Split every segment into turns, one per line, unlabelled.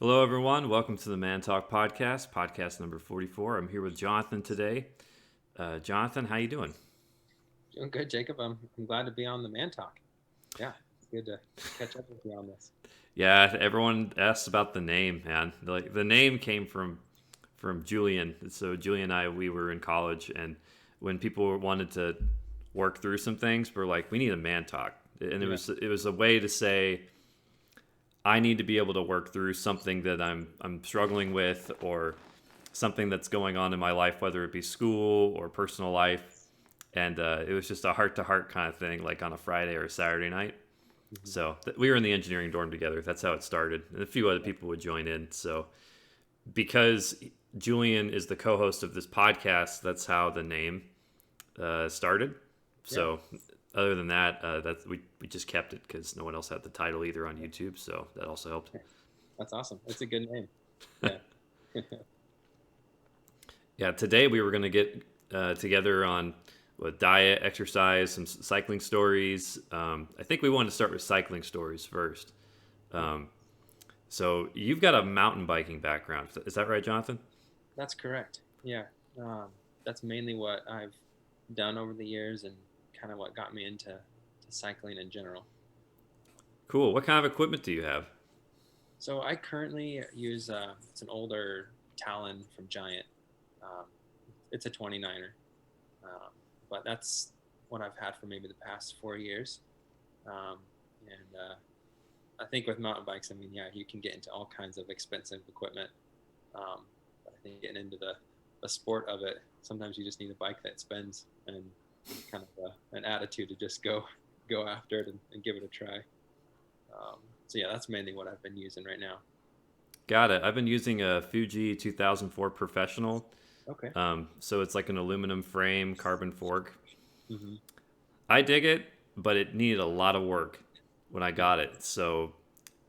Hello, everyone. Welcome to the Man Talk podcast, podcast number 44. I'm here with Jonathan today. Jonathan, how you doing?
Doing good, Jacob. I'm glad to be on the Man Talk. Yeah, it's good to catch up with you on this.
Yeah, everyone asks about the name, man. Like the name came from Julian. So Julian and I, we were in college, and when people wanted to work through some things, we're like, we need a man talk, and it
Yeah,
was it was a way to say I need to be able to work through something that I'm struggling with or something that's going on in my life, whether it be school or personal life. And it was just a heart to heart kind of thing, like on a Friday or a Saturday night.
hmm
So we were in the engineering dorm together. That's how it started. And a few other people would join in. So because Julian is the co host of this podcast, that's how the name started.
yeah,
So other than that, we just kept it because no one else had the title either on YouTube. So that also helped.
that's awesome. It's a good name. Yeah,
Yeah, today we were going to get together on diet, exercise, some cycling stories. I think we wanted to start with cycling stories first. Um, so you've got a mountain biking background. Is that right, Jonathan?
that's correct. Yeah, um, that's mainly what I've done over the years, and kind of what got me into cycling in general.
Cool. What kind of equipment do you have?
So I currently use it's an older Talon from Giant. Um, it's a 29er, but that's what I've had for maybe the past 4 years. Um, and I think with mountain bikes, I mean, yeah, you can get into all kinds of expensive equipment. But I think getting into the sport of it, sometimes you just need a bike that spins and kind of an attitude to just go after it and give it a try. So yeah, that's mainly what I've been using right now.
Got it. I've been using a Fuji 2004 Professional.
Okay.
So it's like an aluminum frame, carbon fork.
hmm
I dig it, but it needed a lot of work when I
Yeah.
got it. So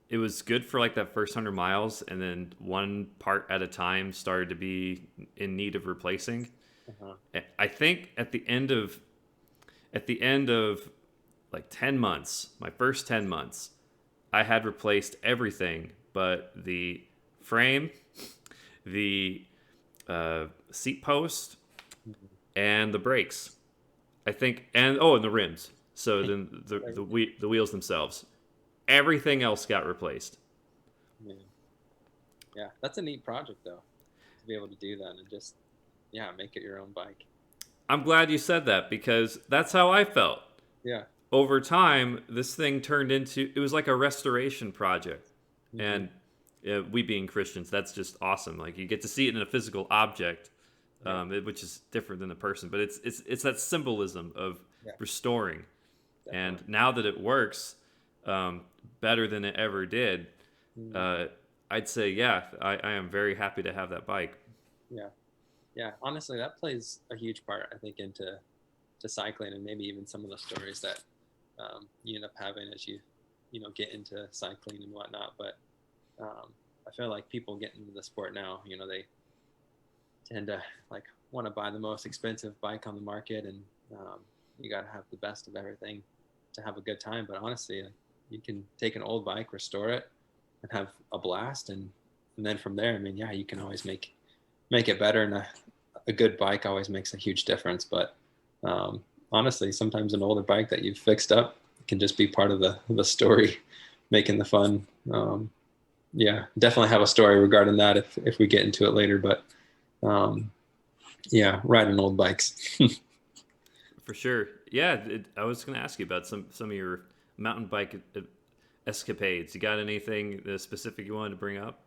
it was good for like that first 100 miles, and then one part at a time started to be in need of replacing.
Uh-huh.
I think at the end of like 10 months, my first 10 months, I had replaced everything but the frame, the seat post,
hmm
and the brakes. I think, and the rims. So then the wheels themselves. Everything else got replaced.
Yeah. Yeah, that's a neat project though, to be able to do that and just yeah make it your own bike.
I'm glad you said that because that's how I felt.
Yeah.
Over time, this thing turned into it was like a restoration project,
hmm
and we being Christians, that's just awesome. Like you get to see it in a physical object,
Yeah.
which is different than a person, but it's that symbolism of
Yeah.
restoring. And
Definitely.
now that it works better than it ever did,
Mm,
uh, I'd say yeah, I am very happy to have that bike.
yeah. Yeah. Honestly, that plays a huge part, I think, into to cycling and maybe even some of the stories that you end up having as you get into cycling and whatnot. But I feel like people get into the sport now, they tend to like want to buy the most expensive bike on the market, and you got to have the best of everything to have a good time. But honestly, like, you can take an old bike, restore it, and have a blast, and then from there, I mean, yeah, you can always make it better, and a good bike always makes a huge difference. But honestly, sometimes an older bike that you've fixed up can just be part of the story, making the fun. Yeah, definitely have a story regarding that if we get into it later. But um, yeah, riding old bikes.
For sure. Yeah, I was going to ask you about some of your mountain bike escapades. You got anything specific you wanted to bring up?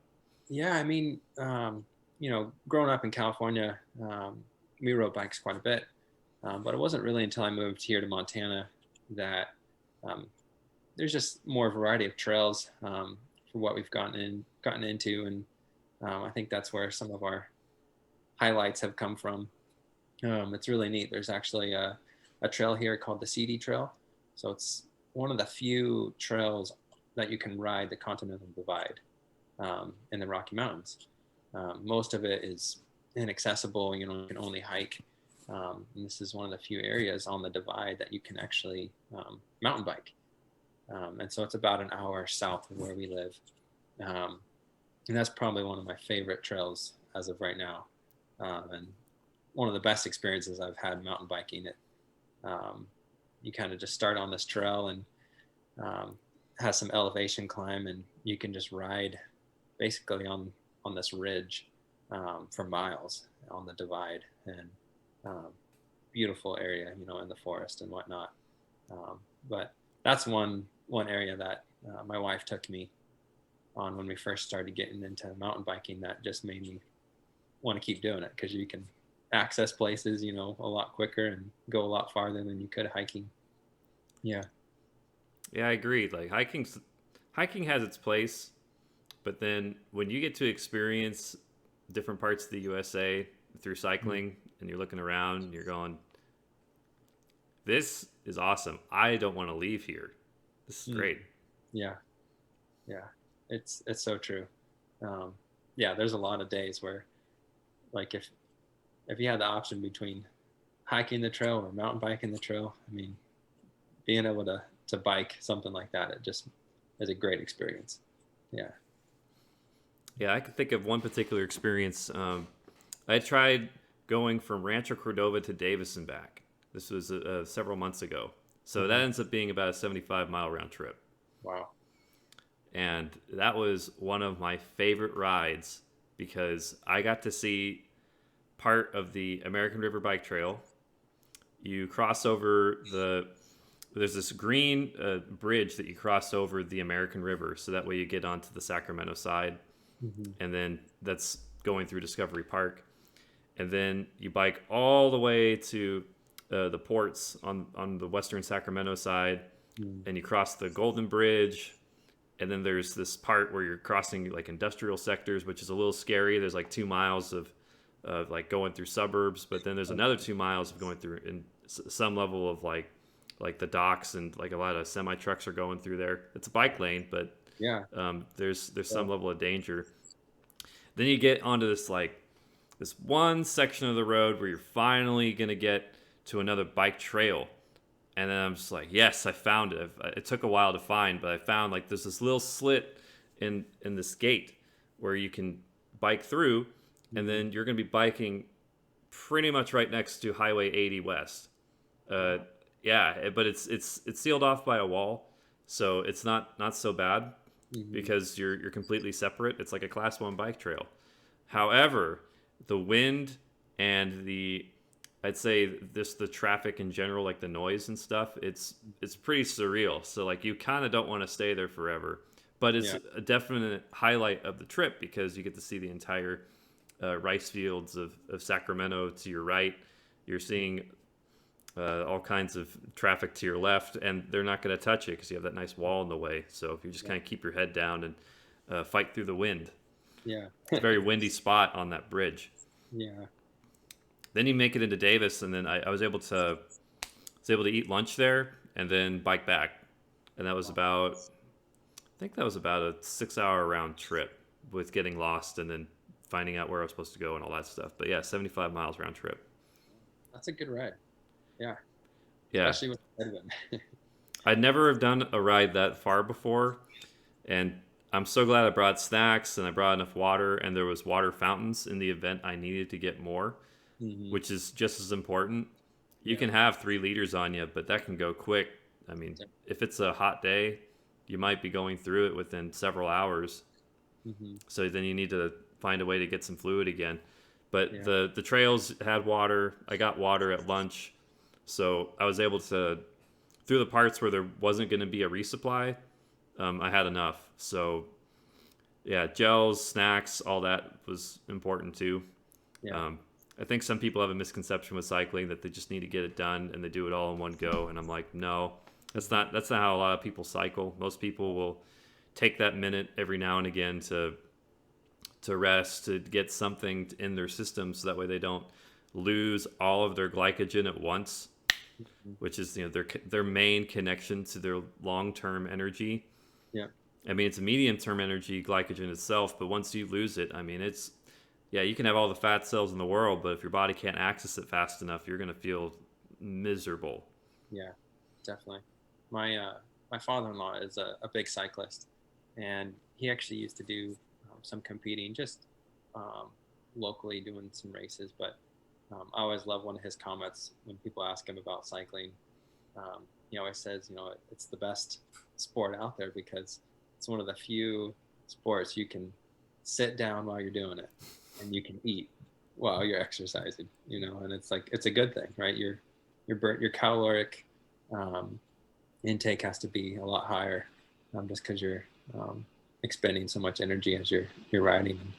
Yeah, I mean, growing up in California, we rode bikes quite a bit, but it wasn't really until I moved here to Montana that um, there's just more variety of trails for what we've gotten into, and I think that's where some of our highlights have come from. It's really neat. There's actually a trail here called the CD Trail, so it's one of the few trails that you can ride the Continental Divide in the Rocky Mountains. Most of it is inaccessible. You can only hike. And this is one of the few areas on the divide that you can actually mountain bike. And so it's about an hour south of where we live. Um, And that's probably one of my favorite trails as of right now, and one of the best experiences I've had mountain biking. It you kind of just start on this trail and um, has some elevation climb, and you can just ride basically on this ridge for miles on the divide, and um, beautiful area, in the forest and whatnot. But that's one area that my wife took me on when we first started getting into mountain biking. That just made me want to keep doing it, because you can access places, a lot quicker and go a lot farther than you could hiking. Yeah.
Yeah, I agree. Like hiking has its place, but then when you get to experience different parts of the USA through cycling and you're looking around and you're going, this is awesome. I don't want to leave here. This is
Mm.
great.
Yeah. Yeah. It's so true. Um, yeah, there's a lot of days where, like, if you had the option between hiking the trail or mountain biking the trail, I mean, being able to bike something like that, it just is a great experience. Yeah.
Yeah, I can think of one particular experience. I tried going from Rancho Cordova to Davis and back. This was several months ago. So that
Hmm.
ends up being about a 75-mile round trip.
Wow.
And that was one of my favorite rides because I got to see part of the American River Bike Trail. You cross over there's this green bridge that you cross over the American River, so that way you get onto the Sacramento side,
Hmm.
and then that's going through Discovery Park, and then you bike all the way to the ports on the western Sacramento side,
Mm.
and you cross the Golden Bridge, and then there's this part where you're crossing like industrial sectors, which is a little scary. There's like 2 miles of like going through suburbs, but then there's another 2 miles of going through in some level of like the docks, and like a lot of semi trucks are going through there. It's a bike lane, but
Yeah.
there's
Yeah.
some level of danger. Then you get onto this one section of the road where you're finally gonna get to another bike trail, and then I'm just like, yes, I found it. It took a while to find, but I found like there's this little slit in this gate where you can bike through, and
Hmm.
then you're gonna be biking pretty much right next to Highway 80 West. Uh,
Wow.
yeah, but it's sealed off by a wall, so it's not so bad
Hmm.
because you're completely separate. It's like a class one bike trail. However, the wind and the I'd say this the traffic in general, like the noise and stuff, it's pretty surreal. So like you kind of don't want to stay there forever, but it's
Yeah.
a definite highlight of the trip because you get to see the entire rice fields of Sacramento to your right. You're seeing all kinds of traffic to your left, and they're not going to touch it because you have that nice wall in the way. So if you just
Yeah.
kind of keep your head down and fight through the wind,
Yeah.
it's a very windy spot on that bridge.
Yeah.
Then you make it into Davis, and then I was able to eat lunch there and then bike back, and that was
Wow.
about I think that was about a 6 hour round trip with getting lost and then finding out where I was supposed to go and all that stuff. But yeah, 75 miles round trip.
That's a good ride. Yeah.
Yeah,
Especially with the headwind.
I'd never have done a ride that far before, and I'm so glad I brought snacks and I brought enough water, and there was water fountains in the event I needed to get more,
Hmm.
which is just as important. You
Yeah.
can have 3 liters on you, but that can go quick. I mean, if it's a hot day, you might be going through it within several hours.
Hmm.
So then you need to find a way to get some fluid again. But
Yeah.
the trails had water. I got water at lunch, so I was able to through the parts where there wasn't going to be a resupply. I had enough. So yeah, gels, snacks, all that was important too.
Yeah.
Um, I think some people have a misconception with cycling that they just need to get it done and they do it all in one go. And I'm like, no, that's not how a lot of people cycle. Most people will take that minute every now and again to rest, to get something in their system, so that way they don't lose all of their glycogen at once,
Mhm.
which is their main connection to their long term energy.
Yeah.
I mean, it's a medium term energy, glycogen itself, but once you lose it, I mean, it's yeah, you can have all the fat cells in the world, but if your body can't access it fast enough, you're gonna feel miserable.
Yeah. Definitely. My father-in-law is a big cyclist, and he actually used to do some competing, just locally doing some races. But I always love one of his comments when people ask him about cycling. He always says, it's the best sport out there because it's one of the few sports you can sit down while you're doing it and you can eat while you're exercising, and it's like, it's a good thing, right? Your caloric intake has to be a lot higher, just because you're expending so much energy as you're riding. And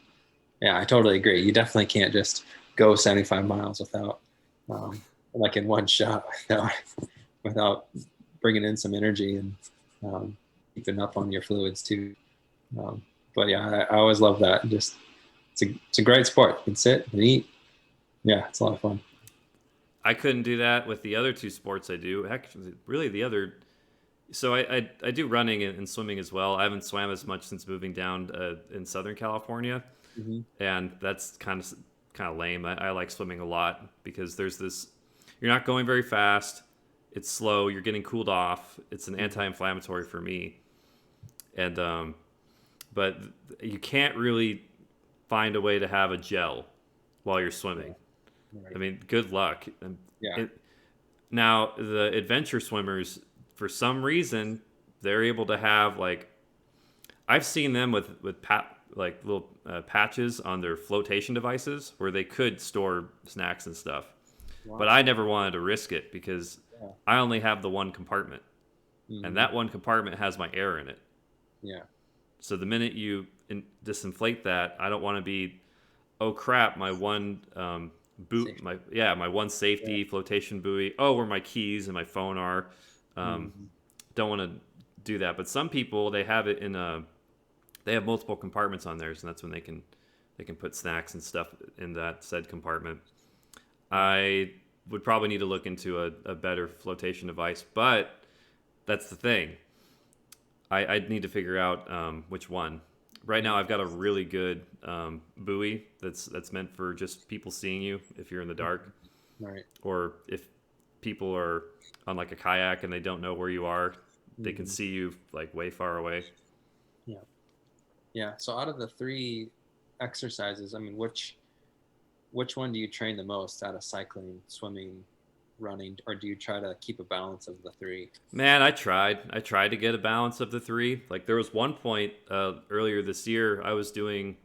yeah, I totally agree. You definitely can't just go 75 miles without, like in one shot, without bringing in some energy and keeping up on your fluids too. But yeah, I always love that. Just it's a great sport. You can sit and eat. Yeah, it's a lot of fun.
I couldn't do that with the other two sports I do. Actually, really the other. So I do running and swimming as well. I haven't swam as much since moving down in Southern California,
Mm-hmm.
and that's kind of lame. I like swimming a lot because there's this. You're not going very fast. It's slow. You're getting cooled off. It's an anti-inflammatory for me, and but you can't really find a way to have a gel while you're swimming.
Right.
I mean, good luck.
Yeah.
Now, the adventure swimmers, for some reason, they're able to have like I've seen them with like little patches on their flotation devices where they could store snacks and stuff.
Wow.
But I never wanted to risk it because
Yeah.
I only have the one compartment,
Mm-hmm.
and that one compartment has my air in it.
Yeah.
So the minute you disinflate that, I don't want to be, oh crap, my one boot, my one safety flotation buoy. Oh, where my keys and my phone are. Don't want to do that. But some people, they have it in they have multiple compartments on theirs, and that's when they can put snacks and stuff in that said compartment. I would probably need to look into a better flotation device, but that's the thing. I'd need to figure out which one. Right now, I've got a really good buoy that's meant for just people seeing you if you're in the dark,
Right.
or if people are on like a kayak and they don't know where you are, they can see you like way far away.
Yeah. Yeah. So out of the three exercises, I mean, which one do you train the most out of cycling, swimming, running, or do you try to keep a balance of the three?
Man, I tried to get a balance of the three. Like there was one point earlier this year, I was doing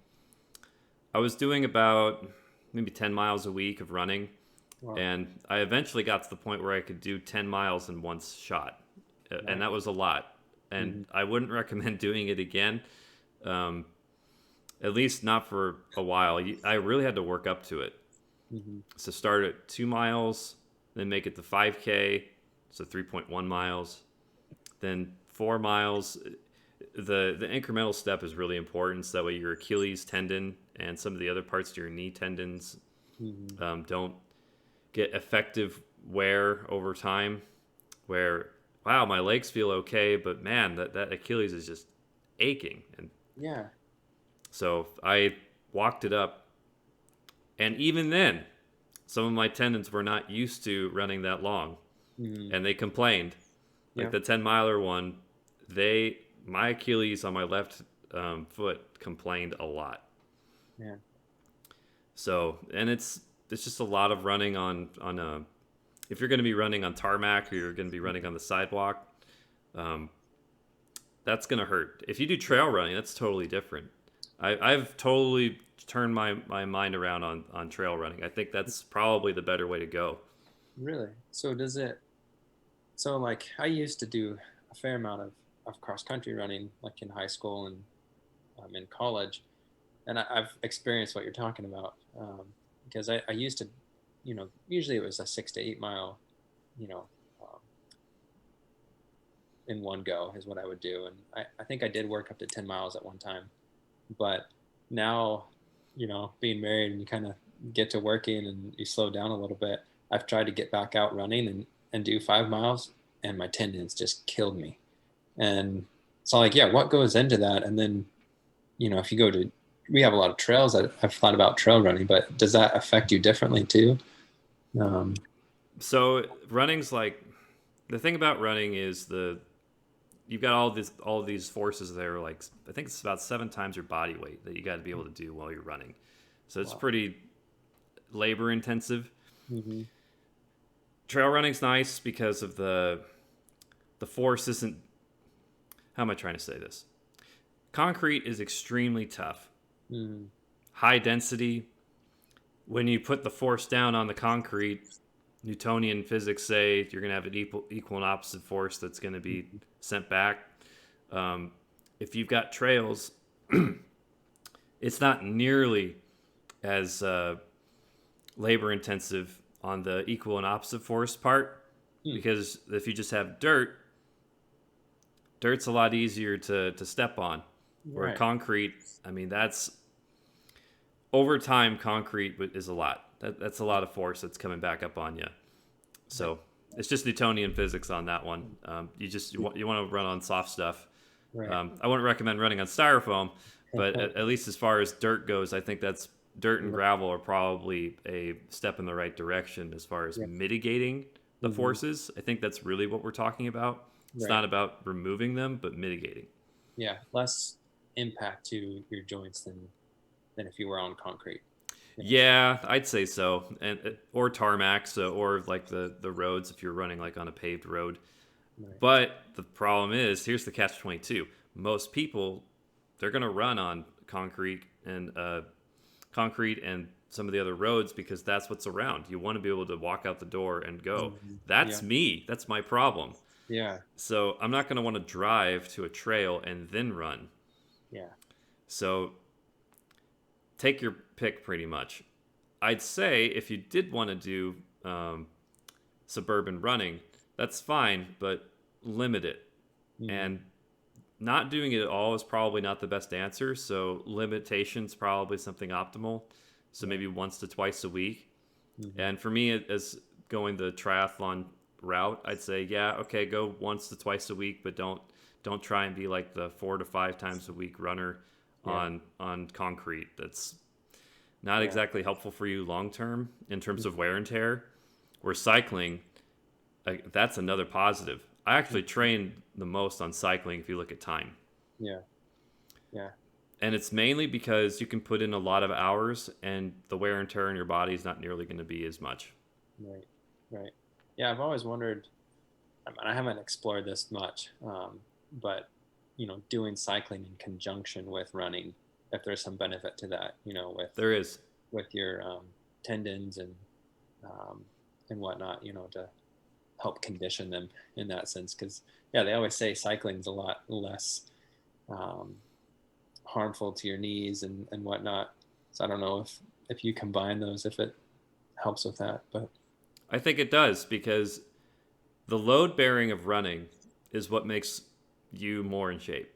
about maybe 10 miles a week of running.
Wow.
And I eventually got to the point where I could do 10 miles in one shot.
Right.
And that was a lot. And I wouldn't recommend doing it again. At least not for a while. I really had to work up to it. So start at 2 miles, then make it to 5K, so 3.1 miles, then 4 miles. The incremental step is really important, so that way your Achilles tendon and some of the other parts of your knee tendons don't get effective wear over time, where, wow, my legs feel okay, but man, that Achilles is just aching. And
yeah.
So I walked it up, and even then, some of my tendons were not used to running that long, and they complained. Like the 10-miler one, my Achilles on my left foot complained a lot.
Yeah.
So, and it's just a lot of running on if you're going to be running on tarmac or you're going to be running on the sidewalk, that's going to hurt. If you do trail running, that's totally different. I've totally turned my mind around on trail running. I think that's probably the better way to go.
Really? So like I used to do a fair amount of cross country running, like in high school and in college, and I've experienced what you're talking about, because I used to, usually it was a 6 to 8 mile, in one go is what I would do, and I think I did work up to 10 miles at one time, but now, being married and you kind of get to working and you slow down a little bit, I've tried to get back out running and do 5 miles, and my tendons just killed me. And so like, yeah, what goes into that? And then, if you go to, we have a lot of trails that I've thought about trail running, but does that affect you differently too?
So running's like, the thing about running is you've got all these forces there. Like I think it's about 7 times your body weight that you got to be able to do while you're running. So it's
Wow.
pretty labor intensive.
Mm-hmm.
Trail running's nice because of the force isn't. How am I trying to say this? Concrete is extremely tough.
Mm-hmm.
High density. When you put the force down on the concrete, Newtonian physics say you're going to have an equal and opposite force that's going to be sent back. If you've got trails, it's not nearly as labor intensive on the equal and opposite force part, because if you just have dirt's a lot easier to step on. Where
Right.
concrete, I mean, that's over time. Concrete is a lot. That's a lot of force that's coming back up on you. So it's just Newtonian physics on that one. You want to run on soft stuff.
Right.
I wouldn't recommend running on styrofoam, but at least as far as dirt goes, I think that's dirt and gravel are probably a step in the right direction as far as mitigating the forces. I think that's really what we're talking about. It's not about removing them, but mitigating.
Yeah, less impact to your joints than if you were on concrete.
Yeah, I'd say so, and or tarmac, or like the roads if you're running like on a paved road.
Right.
But the problem is, here's the catch-22. Most people, they're gonna run on concrete and some of the other roads because that's what's around. You want to be able to walk out the door and go. That's me. That's my problem.
Yeah.
So I'm not gonna want to drive to a trail and then run.
Yeah.
So take your pick pretty much. I'd say if you did want to do suburban running, that's fine, but limit it. And not doing it at all is probably not the best answer. So limitation's probably something optimal. So maybe once to twice a week. And for me, as going the triathlon route, I'd say, yeah, okay, go once to twice a week, but don't try and be like the 4 to 5 times a week runner on concrete. That's not exactly helpful for you long term in terms of wear and tear. Where cycling, that's another positive. I actually train the most on cycling if you look at time.
Yeah. Yeah.
And it's mainly because you can put in a lot of hours and the wear and tear on your body is not nearly going to be as much.
Right. Right. Yeah, I've always wondered. I mean, I haven't explored this much, but doing cycling in conjunction with running, if there's some benefit to that,
There is.
with your tendons and whatnot, to help condition them in that sense. Because they always say cycling's a lot less harmful to your knees and whatnot. So I don't know if you combine those, if it helps with that, but
I think it does, because the load bearing of running is what makes you more in shape.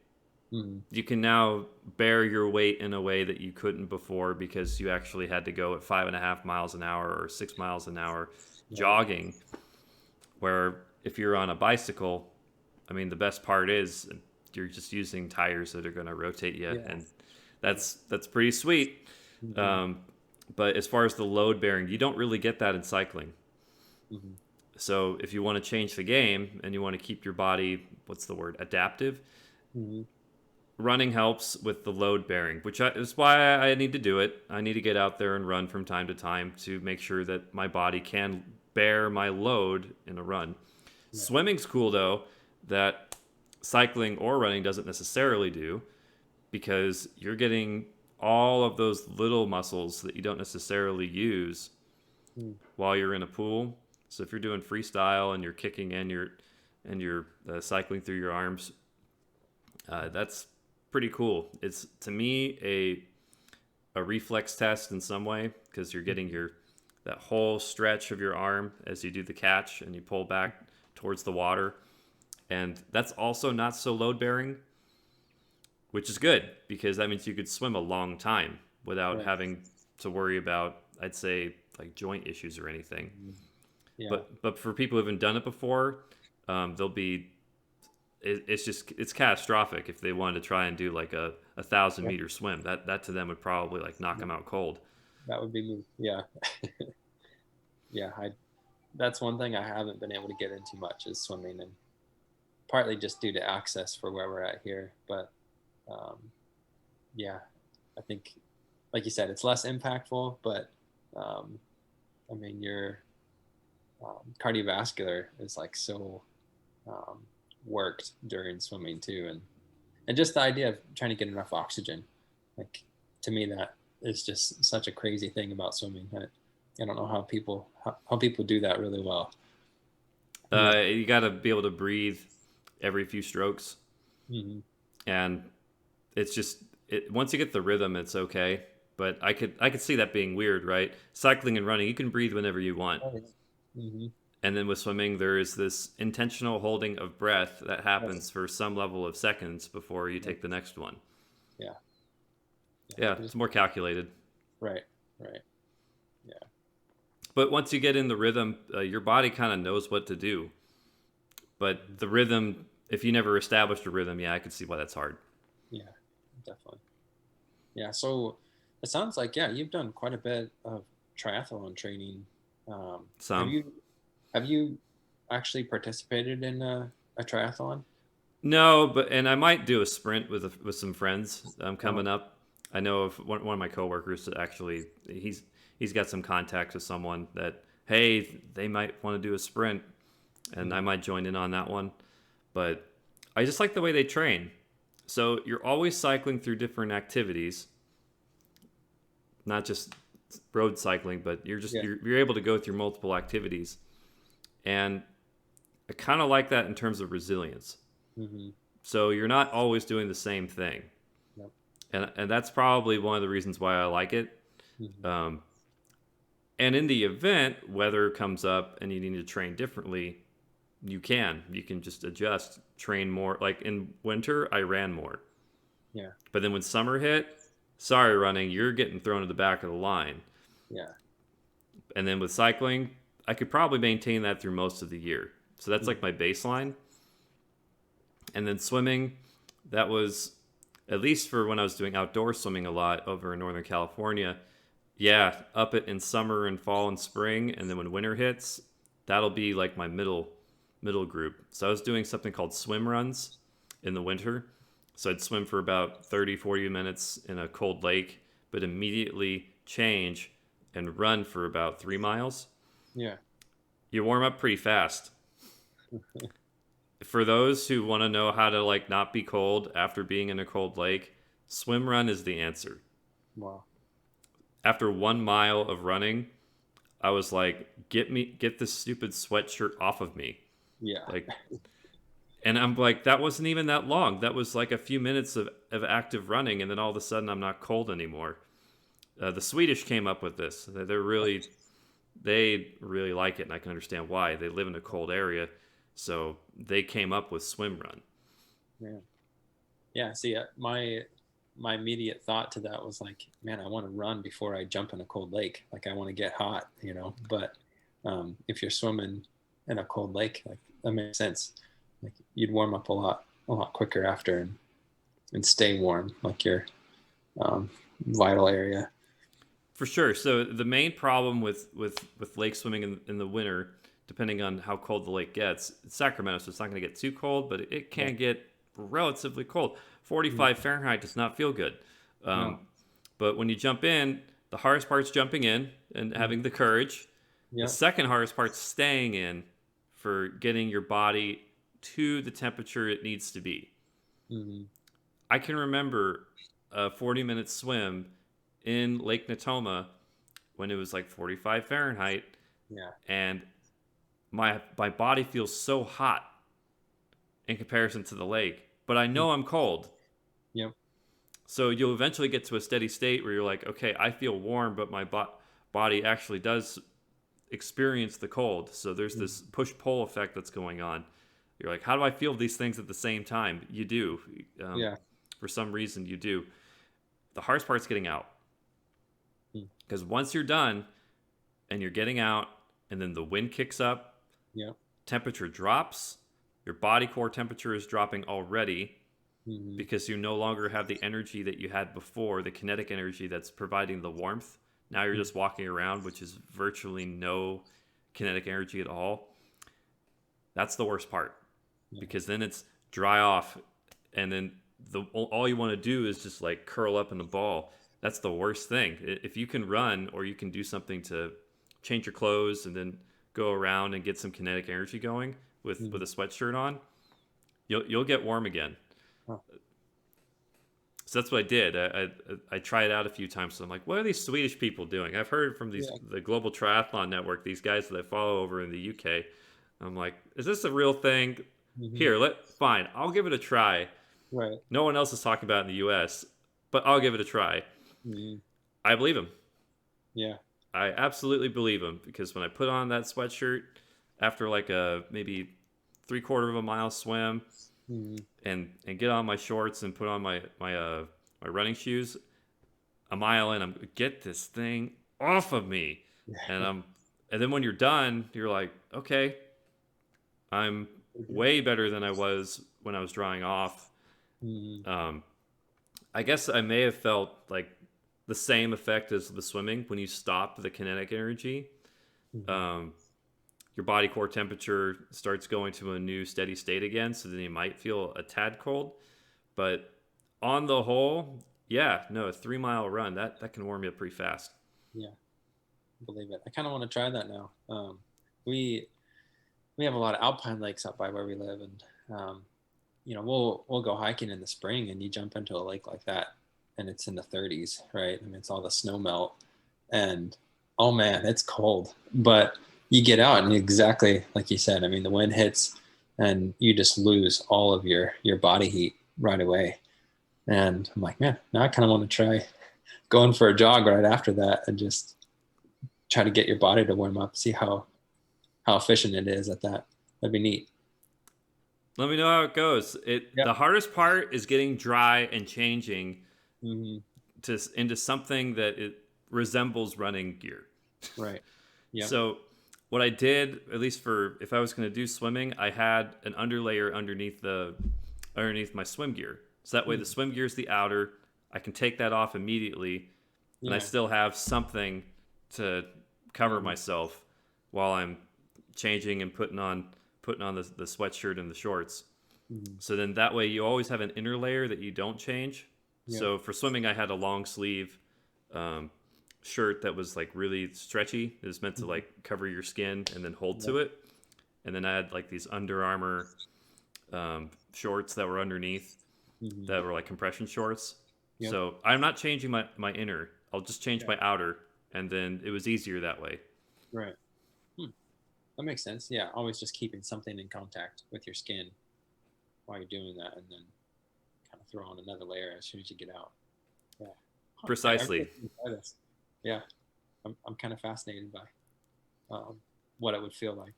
You can now bear your weight in a way that you couldn't before because you actually had to go at 5.5 miles an hour or 6 miles an hour jogging. Where if you're on a bicycle, I mean, the best part is you're just using tires that are going to rotate you, and that's pretty sweet. But as far as the load bearing, you don't really get that in cycling. So if you want to change the game and you want to keep your body, adaptive, running helps with the load bearing, which is why I need to do it. I need to get out there and run from time to time to make sure that my body can bear my load in a run. Swimming's cool, though, that cycling or running doesn't necessarily do, because you're getting all of those little muscles that you don't necessarily use while you're in a pool. So if you're doing freestyle and you're kicking and you're cycling through your arms, that's pretty cool. It's, to me, a reflex test in some way, because you're getting that whole stretch of your arm as you do the catch and you pull back towards the water. And that's also not so load bearing, which is good, because that means you could swim a long time without having to worry about, I'd say, like joint issues or anything. But for people who haven't done it before, it's catastrophic if they wanted to try and do like a 1,000-meter swim. That to them would probably like knock them out cold.
That would be me. Yeah. That's one thing I haven't been able to get into much, is swimming, and partly just due to access for where we're at here. But um, yeah, I think, like you said, it's less impactful, but I mean, your cardiovascular is like so um, worked during swimming too, and just the idea of trying to get enough oxygen, like to me that is just such a crazy thing about swimming. I don't know how people do that really well. Yeah.
You got to be able to breathe every few strokes,
Mm-hmm.
and it's just once you get the rhythm, it's okay. But I could see that being weird, right? Cycling and running, you can breathe whenever you want.
Oh, yeah. Mm-hmm.
And then with swimming, there is this intentional holding of breath that
Yes.
happens for some level of seconds before you take the next one.
Yeah.
Yeah,
Yeah.
it's more calculated.
Right. Right. Yeah.
But once you get in the rhythm, your body kind of knows what to do. But the rhythm, if you never established a rhythm, yeah, I could see why that's hard.
Yeah. Definitely. Yeah. So it sounds like, yeah, you've done quite a bit of triathlon training. Um, have
Some.
you have you actually participated in a triathlon?
No, and I might do a sprint with some friends
Oh,
coming up. I know of one of my coworkers that actually he's got some contacts with someone that hey they might want to do a sprint, and I
mhm.
might join in on that one. But I just like the way they train. So you're always cycling through different activities, not just road cycling, but
Yeah.
you're able to go through multiple activities, and I kind of like that in terms of resilience.
Mm-hmm.
So you're not always doing the same thing,
Yep.
and that's probably one of the reasons why I like it.
Mm-hmm.
Um, and in the event weather comes up and you need to train differently, you can just adjust, train more. Like in winter, I ran more,
Yeah.
but then when summer hit, sorry running, you're getting thrown to the back of the line.
Yeah.
And then with cycling, I could probably maintain that through most of the year. So that's like
Mm-hmm.
my baseline. And then swimming, that was at least for when I was doing outdoor swimming a lot over in Northern California. Yeah, up it in summer and fall and spring, and then when winter hits, that'll be like my middle group. So I was doing something called swim runs in the winter. So I'd swim for about 30, 40 minutes in a cold lake, but immediately change and run for about 3 miles.
Yeah.
You warm up pretty fast. For those who want to know how to like not be cold after being in a cold lake, swim run is the answer.
Wow.
After 1 mile of running, I was like, get this stupid sweatshirt off of me.
Yeah.
Like, and I'm like, that wasn't even that long. That was like a few minutes of active running, and then all of a sudden I'm not cold anymore. The Swedish came up with this. They really like it, and I can understand why. They live in a cold area, so they came up with swim run.
Yeah. Yeah. See, my immediate thought to that was like, man, I want to run before I jump in a cold lake. Like I want to get hot, you know. But if you're swimming in a cold lake, like that makes sense. Like you'd warm up a lot quicker after and stay warm, like your um, vital area.
For sure. So the main problem with lake swimming in the winter, depending on how cold the lake gets, it's Sacramento, so it's not going to get too cold, but it
Yeah.
can get relatively cold.
Mm.
45 Fahrenheit does not feel good.
No.
Um, but when you jump in, the hardest part's jumping in and
Mm.
having the courage. The
Yeah.
second hardest part's staying in for getting your body to the temperature it needs to be.
Mm.
I can remember a 40-minute swim in Lake Natoma when it was like 45 Fahrenheit,
Yeah.
and my body feels so hot in comparison to the lake, but I
Mm.
know I'm cold.
Yep.
So you'll eventually get to a steady state where you're like, okay, I feel warm, but my body actually does experience the cold. So there's
Mm.
this push pull effect that's going on. You're like, how do I feel these things at the same time? You do. Um,
Yeah.
for some reason, you do. The hardest part's getting out.
Mm.
Because once you're done and you're getting out, and then the wind kicks up,
Yep.
temperature drops, your body core temperature is dropping already
Mm.
because you no longer have the energy that you had before, the kinetic energy that's providing the warmth. Now you're
Mm.
just walking around, which is virtually no kinetic energy at all. That's the worst part. because then it's dry off, and then all you want to do is just like curl up in the ball. That's the worst thing. If you can run or you can do something to change your clothes and then go around and get some kinetic energy going with
Mm-hmm.
a sweatshirt on, you'll get warm again.
Huh.
So that's what I did. I tried it out a few times. So I'm like, what are these Swedish people doing? I've heard from
Yeah.
the Global Triathlon Network, these guys that I follow over in the UK. I'm like, is this a real thing?
Mm-hmm.
Here, fine. I'll give it a try.
Right.
No one else is talking about it in the US, but I'll give it a try.
Mm-hmm.
I believe him.
Yeah.
I absolutely believe him, because when I put on that sweatshirt after like a maybe 3/4 of a mile swim,
Mm-hmm.
and get on my shorts and put on my running shoes, a mile in, I'm get this thing off of me, and then when you're done, you're like, okay, I'm way better than I was when I was drying off.
Mm-hmm.
Um, I guess I may have felt like the same effect as the swimming when you stop the kinetic energy.
Mm-hmm.
Um, your body core temperature starts going to a new steady state again, so then you might feel a tad cold. But on the whole, yeah, no, a 3 mile run that can warm you up pretty fast.
Yeah. Believe it. I kind of want to try that now. We we have a lot of alpine lakes up by where we live, and we'll go hiking in the spring, and you jump into a lake like that, and it's in the 30s, right? I mean, it's all the snow melt, and oh man, it's cold. But you get out, and exactly like you said, I mean, the wind hits, and you just lose all of your body heat right away. And I'm like, man, now I kind of want to try going for a jog right after that, and just try to get your body to warm up, see how efficient it is at that. That'd be neat.
Let me know how it goes.
Yeah.
The hardest part is getting dry and changing
Mm-hmm.
into something that it resembles running gear.
Right. Yeah.
So what I did, at least for if I was going to do swimming, I had an underlayer underneath my swim gear. So that way the swim gear is the outer. I can take that off immediately, and I
Yeah.
still have something to cover
Mm-hmm.
myself while I'm changing and putting on the sweatshirt and the shorts.
Mm-hmm.
So then that way you always have an inner layer that you don't change.
Yeah.
So for swimming, I had a long sleeve um, shirt that was like really stretchy. It was meant to
Mm-hmm.
like cover your skin and then hold
Yeah.
to it. And then I had like these Under Armour shorts that were underneath
Mm-hmm.
that were like compression shorts.
Yeah.
So I'm not changing my inner. I'll just change
Yeah.
my outer, and then it was easier that way.
Right. Hmm. That makes sense. Yeah. Always just keeping something in contact with your skin while you're doing that, and then kind of throw on another layer as soon as you get out. Yeah. Huh. I
Precisely.
really want to try this. Yeah. I'm kind of fascinated by what it would feel like.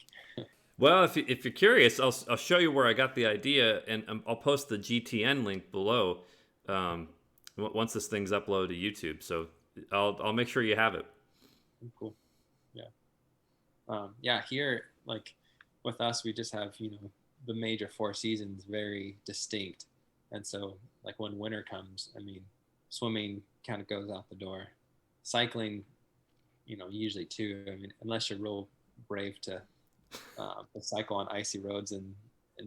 Well, if you're curious, I'll show you where I got the idea, and I'll post the GTN link below once this thing's uploaded to YouTube. So I'll make sure you have it.
Cool. Yeah. Yeah. Here, like with us, we just have the major four seasons very distinct, and so like when winter comes, I mean, swimming kind of goes out the door. Cycling, usually too. I mean, unless you're real brave to cycle on icy roads in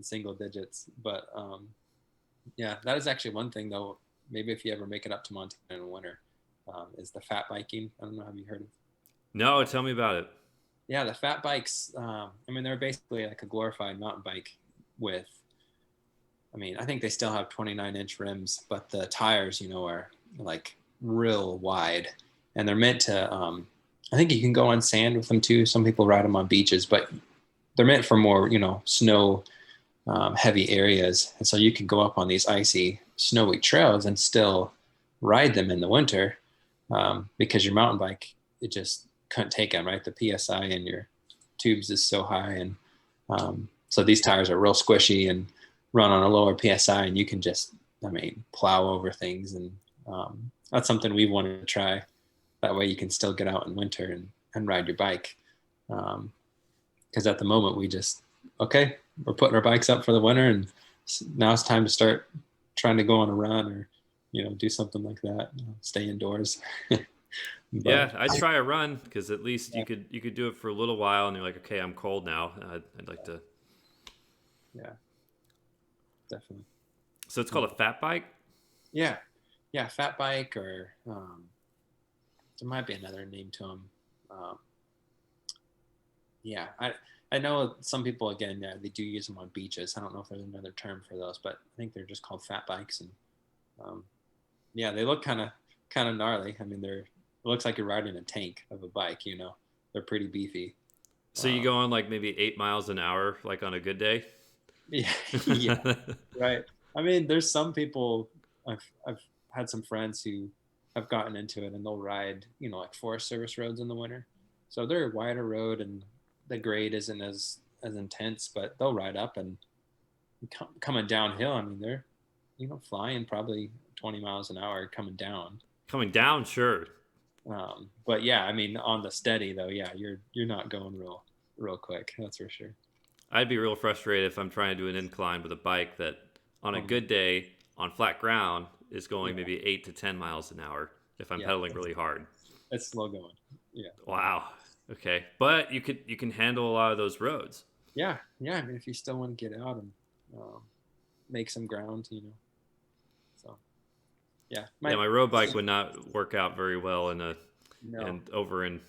single digits. But yeah, that is actually one thing though. Maybe if you ever make it up to Montana in the winter, is the fat biking. I don't know. Have you heard of?
No, tell me about it.
Yeah, the fat bikes. I mean, they're basically like a glorified mountain bike with. I mean, I think they still have 29-inch rims, but the tires, are like real wide, and they're meant to. I think you can go on sand with them too. Some people ride them on beaches, but they're meant for more, snow heavy areas. And so you can go up on these icy, snowy trails and still ride them in the winter because your mountain bike, it just couldn't take them, right? The PSI in your tubes is so high. And so these tires are real squishy and run on a lower PSI, and you can just, plow over things. And that's something we wanted to try. That way you can still get out in winter and ride your bike. Because at the moment we're putting our bikes up for the winter, and now it's time to start trying to go on a run or, do something like that, stay indoors.
Yeah, I'd try a run, because at least you could do it for a little while, and you're like, okay, I'm cold now. I'd like to.
Yeah. definitely.
So it's called a fat bike.
Yeah, yeah, fat bike, or there might be another name to them. Um, yeah, I know some people, again, yeah, they do use them on beaches. I don't know if there's another term for those, but I think they're just called fat bikes, and um, yeah, they look kind of gnarly. I mean, it looks like you're riding a tank of a bike. They're pretty beefy.
So you
Um,
go on like maybe 8 miles an hour, like on a good day.
yeah, yeah, right. I mean, there's some people. I've had some friends who have gotten into it, and they'll ride, like Forest Service roads in the winter. So they're a wider road, and the grade isn't as intense, but they'll ride up and coming downhill. I mean, they're flying probably 20 miles an hour coming down.
Coming down, sure.
But yeah, I mean, on the steady though, yeah, you're not going real quick. That's for sure.
I'd be real frustrated if I'm trying to do an incline with a bike that, on a
Um,
good day on flat ground, is going
yeah,
maybe 8 to 10 miles an hour if I'm
yeah,
pedaling really hard.
it's slow going. Yeah,
Wow. Okay, but you can handle a lot of those roads.
yeah, yeah. I mean, if you still want to get out and um, make some ground, so yeah,
Yeah, my road bike would not work out very well
no,
and over in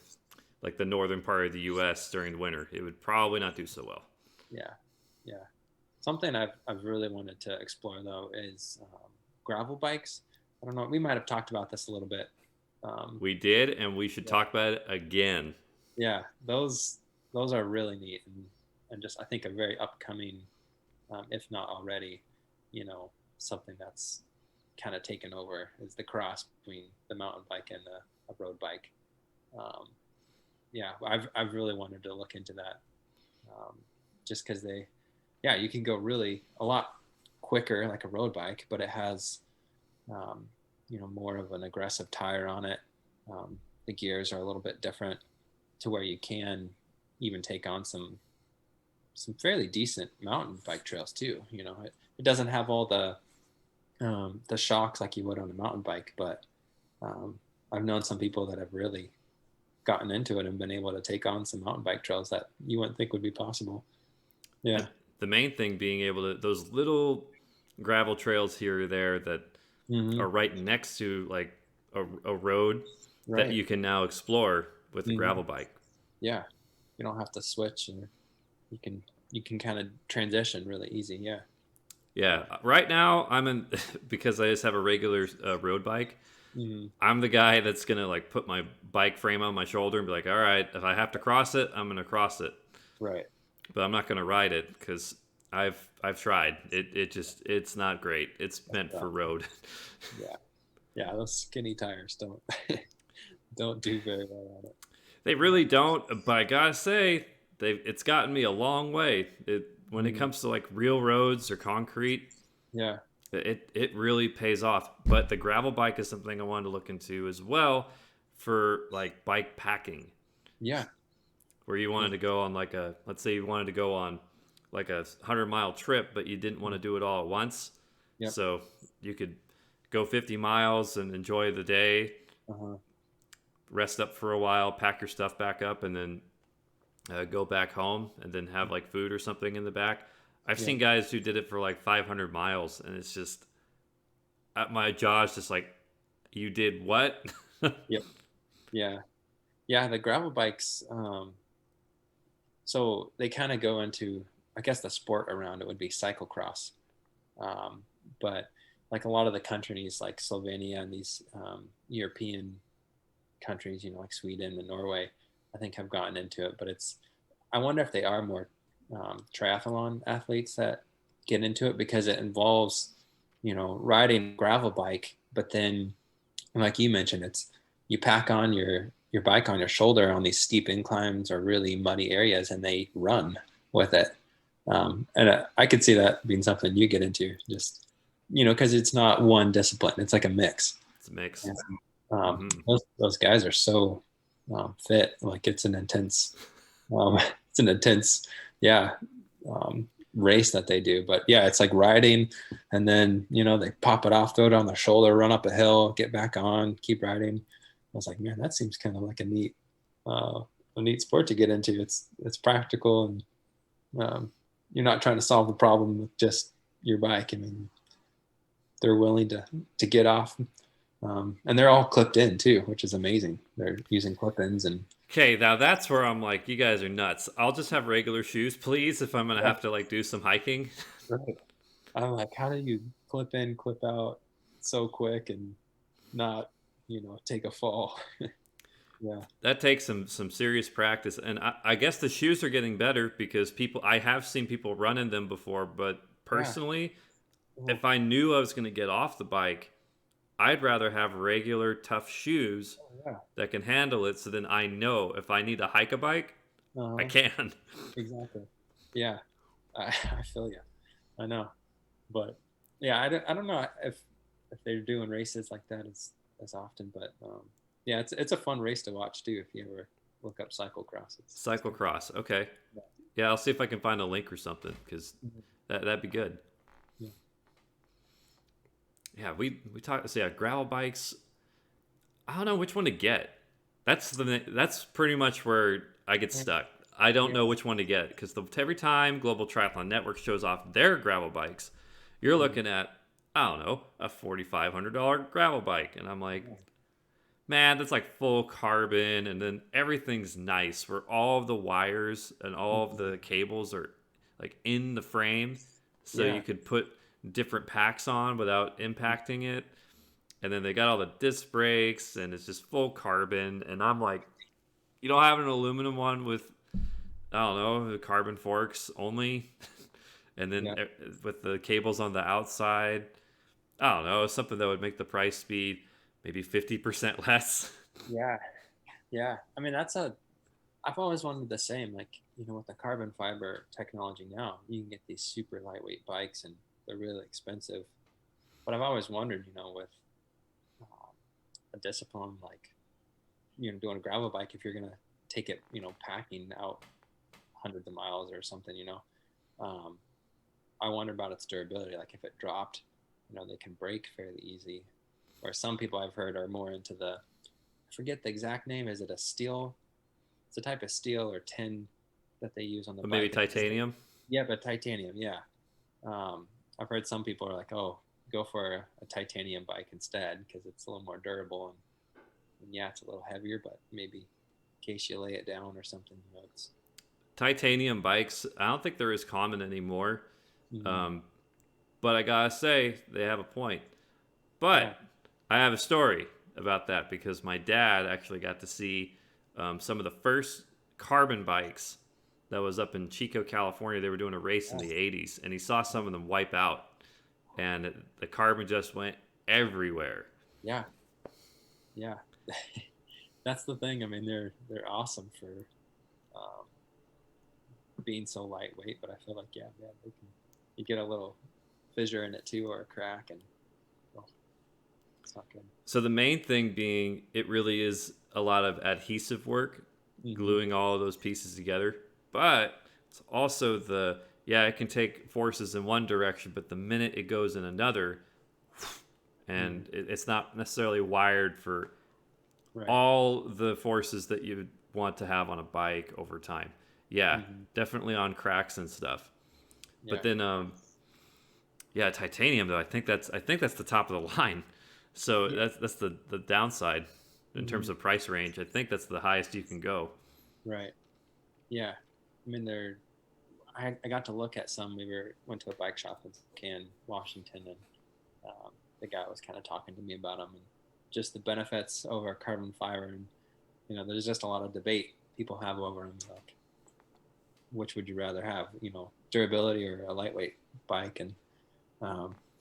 like the northern part of the U.S. during the winter. It would probably not do so well.
yeah, yeah. Something I've really wanted to explore though is gravel bikes. I don't know. We might have talked about this a little bit. Um,
We did, and we should
yeah,
talk about it again.
yeah. Those are really neat, and just I think a very upcoming, if not already, you know, something that's kind of taken over is the cross between the mountain bike and a road bike. Um, yeah, I've really wanted to look into that, um, just because yeah, you can go really a lot quicker like a road bike, but it has, um, more of an aggressive tire on it. The gears are a little bit different to where you can even take on some fairly decent mountain bike trails too. It doesn't have all the shocks like you would on a mountain bike, but um, I've known some people that have really gotten into it and been able to take on some mountain bike trails that you wouldn't think would be possible. Yeah.
And the main thing being able to those little gravel trails here or there that
Hmm.
are right next to like a road that
Right.
you can now explore with a
Hmm.
gravel bike.
Yeah. You don't have to switch, and you can kind of transition really easy. Yeah.
Yeah, right now I'm in because I just have a regular road bike.
Hmm.
I'm the guy that's gonna like put my bike frame on my shoulder and be like, all right, if I have to cross it, I'm gonna cross it,
Right.
but I'm not gonna ride it because I've tried it's not great. It's meant
Yeah.
for road.
Yeah. Yeah. Those skinny tires don't do very well on it.
They really don't, but I gotta say it's gotten me a long way. When it
Mm.
comes to like real roads or concrete,
Yeah.
it really pays off. But the gravel bike is something I wanted to look into as well for like bike packing,
Yeah.
where you
Yeah.
wanted to go on like let's say you wanted to go on like a 100-mile trip, but you didn't want to do it all at once.
Yep.
So you could go 50 miles and enjoy the day,
Uh-huh.
rest up for a while, pack your stuff back up, and then go back home and then have like food or something in the back. I've
Yeah.
seen guys who did it for like 500 miles, and it's just my jaw's just like, you did what?
Yep. Yeah. Yeah. The gravel bikes. So they kind of go into, I guess the sport around it would be cyclocross. Um, but like a lot of the countries like Slovenia and these European countries, like Sweden and Norway, I think have gotten into it. But I wonder if they are more triathlon athletes that get into it, because it involves, riding a gravel bike, but then, like you mentioned, you pack on your bike on your shoulder on these steep inclines or really muddy areas, and they run with it. And I could see that being something you get into, just because it's not one discipline; it's like a mix.
It's a mix.
And,
Hmm.
those guys are so fit. Like um, it's an intense, yeah, race that they do. But yeah, it's like riding, and then they pop it off, throw it on their shoulder, run up a hill, get back on, keep riding. I was like, man, that seems kind of like uh, a neat sport to get into. It's practical, and you're not trying to solve the problem with just your bike. I mean, they're willing to get off, and they're all clipped in too, which is amazing. They're using clip-ins and
Okay, now that's where I'm like, you guys are nuts. I'll just have regular shoes, please, if I'm gonna
yeah,
have to like do some hiking.
right. I'm like, how do you clip in, clip out so quick and not, take a fall? Yeah,
That takes some serious practice, and I guess the shoes are getting better because I have seen people run in them before, but
yeah.
personally,
Oh,
if I knew I was gonna get off the bike, I'd rather have regular tough shoes
yeah.
that can handle it, so then I know if I need to hike a bike, I
Uh-huh.
can.
Exactly. Yeah, I feel you. I know, but yeah, I don't know if they're doing races like that as often, but yeah, it's a fun race to watch too if you ever look up cyclocross. It's kind
Cyclocross, okay.
of,
Yeah, I'll see if I can find a link or something because
yeah.
that'd be good.
Yeah.
Yeah, we talked. So yeah, gravel bikes. I don't know which one to get. That's pretty much where I get
Yeah.
stuck. I don't
Yeah.
know which one to get because every time Global Triathlon Network shows off their gravel bikes, you're
Mhm.
looking at, I don't know, a $4,500 gravel bike, and I'm like,
Yeah.
man, that's like full carbon, and then everything's nice where all of the wires and all of
Mhm.
the cables are like in the frame, so
Yeah.
you could put different packs on without impacting it. And then they got all the disc brakes, and it's just full carbon. And I'm like, you don't have an aluminum one with, I don't know, the carbon forks only, and then
Yeah.
with the cables on the outside. I don't know, something that would make the price be maybe 50% less.
Yeah. Yeah. I mean, I've always wanted the same. Like, with the carbon fiber technology now, you can get these super lightweight bikes and they're really expensive. But I've always wondered, with um, a discipline like, doing a gravel bike, if you're going to take it, packing out hundreds of miles or something, um, I wonder about its durability. Like if it dropped, they can break fairly easy. Or some people I've heard are more into I forget the exact name. Is it a steel? It's a type of steel or tin that they use on the
But maybe
bike.
titanium.
Yeah, but titanium. Yeah. I've heard some people are like, oh, go for a titanium bike instead because it's a little more durable and yeah, it's a little heavier, but maybe in case you lay it down or something, it's.
Titanium bikes, I don't think they're as common anymore.
Mhm.
Um, but I gotta say, they have a point.
Yeah.
But I have a story about that because my dad actually got to see some of the first carbon bikes that was up in Chico, California. They were doing a race in
Yeah.
the 80s, and he saw some of them wipe out, and the carbon just went everywhere.
Yeah. Yeah. That's the thing. I mean, they're awesome for um, being so lightweight, but I feel like yeah, they can. You get a little fissure in it too, or a crack, and oh, it's not good.
So the main thing being, it really is a lot of adhesive work,
Mm-hmm.
gluing all of those pieces together. But it's also yeah, it can take forces in one direction, but the minute it goes in another,
Mm-hmm.
and it's not necessarily wired for
Right.
all the forces that you would want to have on a bike over time. Yeah,
Mm-hmm.
definitely on cracks and stuff. But
Yeah.
then, yeah, titanium though. I think that's the top of the line. So
Yeah.
that's the downside in
Mm-hmm.
terms of price range. I think that's the highest you can go.
Right. Yeah. I mean, I got to look at some. Went to a bike shop in Spokane, Washington, and the guy was kind of talking to me about them and just the benefits over carbon fiber. And there's just a lot of debate people have over them. Like, which would you rather have? Durability or a lightweight bike? And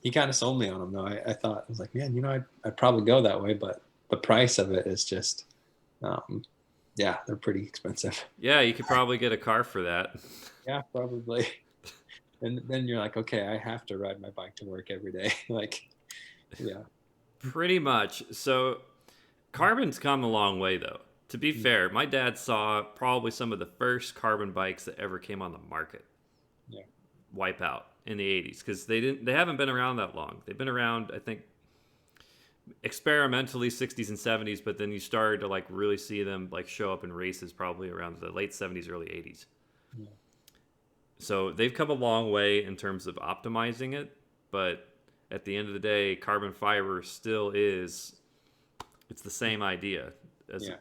he kind of sold me on them, though. I thought I was like, man, I'd probably go that way, but the price of it is just, um, yeah, they're pretty expensive.
Yeah, you could probably get a car for that.
Yeah, probably. And then you're like, okay, I have to ride my bike to work every day. Like, yeah.
Pretty much. So carbon's come a long way though. To be
Mhm.
fair, my dad saw probably some of the first carbon bikes that ever came on the market
Yeah.
wipe out in the 80s because they haven't been around that long. They've been around, I think, experimentally 60s and 70s, but then you started to like really see them like show up in races probably around the late 70s, early 80s.
Yeah.
So they've come a long way in terms of optimizing it, but at the end of the day, carbon fiber still is, it's the same idea as
Yeah.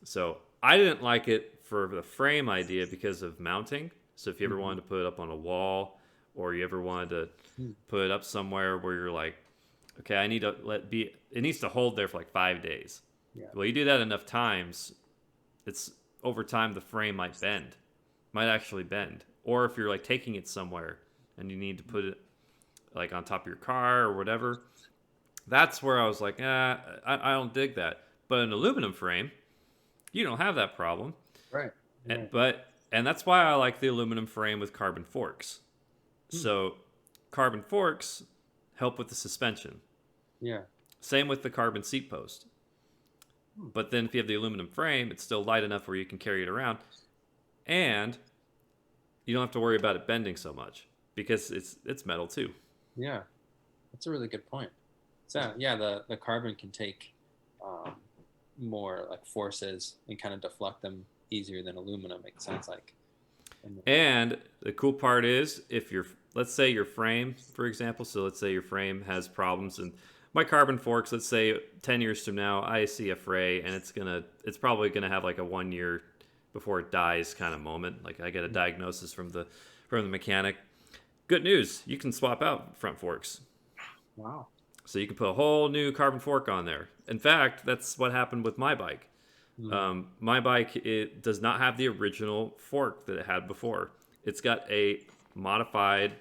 so I didn't like it for the frame idea because of mounting. So if you ever
Hmm.
wanted to put it up on a wall, or you ever wanted to put it up somewhere where you're like, okay, I need to it needs to hold there for like 5 days.
Yeah.
Well, you do that enough times, it's over time the frame might actually bend. Or if you're like taking it somewhere and you need to put it like on top of your car or whatever, that's where I was like, I don't dig that. But an aluminum frame, you don't have that problem.
Right. Right.
And that's why I like the aluminum frame with carbon forks.
Hmm.
So carbon forks help with the suspension.
Yeah.
Same with the carbon seat post. But then if you have the aluminum frame, it's still light enough where you can carry it around, and you don't have to worry about it bending so much because it's metal too.
Yeah. That's a really good point. So yeah, the carbon can take um, more like forces and kind of deflect them easier than aluminum. It sounds like. And,
And the cool part is if you're, let's say your frame, for example, so let's say your frame has problems and my carbon forks, let's say 10 years from now, I see a fray and it's probably gonna have like a 1 year before it dies kind of moment. Like I get a diagnosis from the mechanic. Good news, you can swap out front forks.
wow.
So you can put a whole new carbon fork on there. In fact, that's what happened with my bike.
Hmm.
My bike, it does not have the original fork that it had before. It's got a modified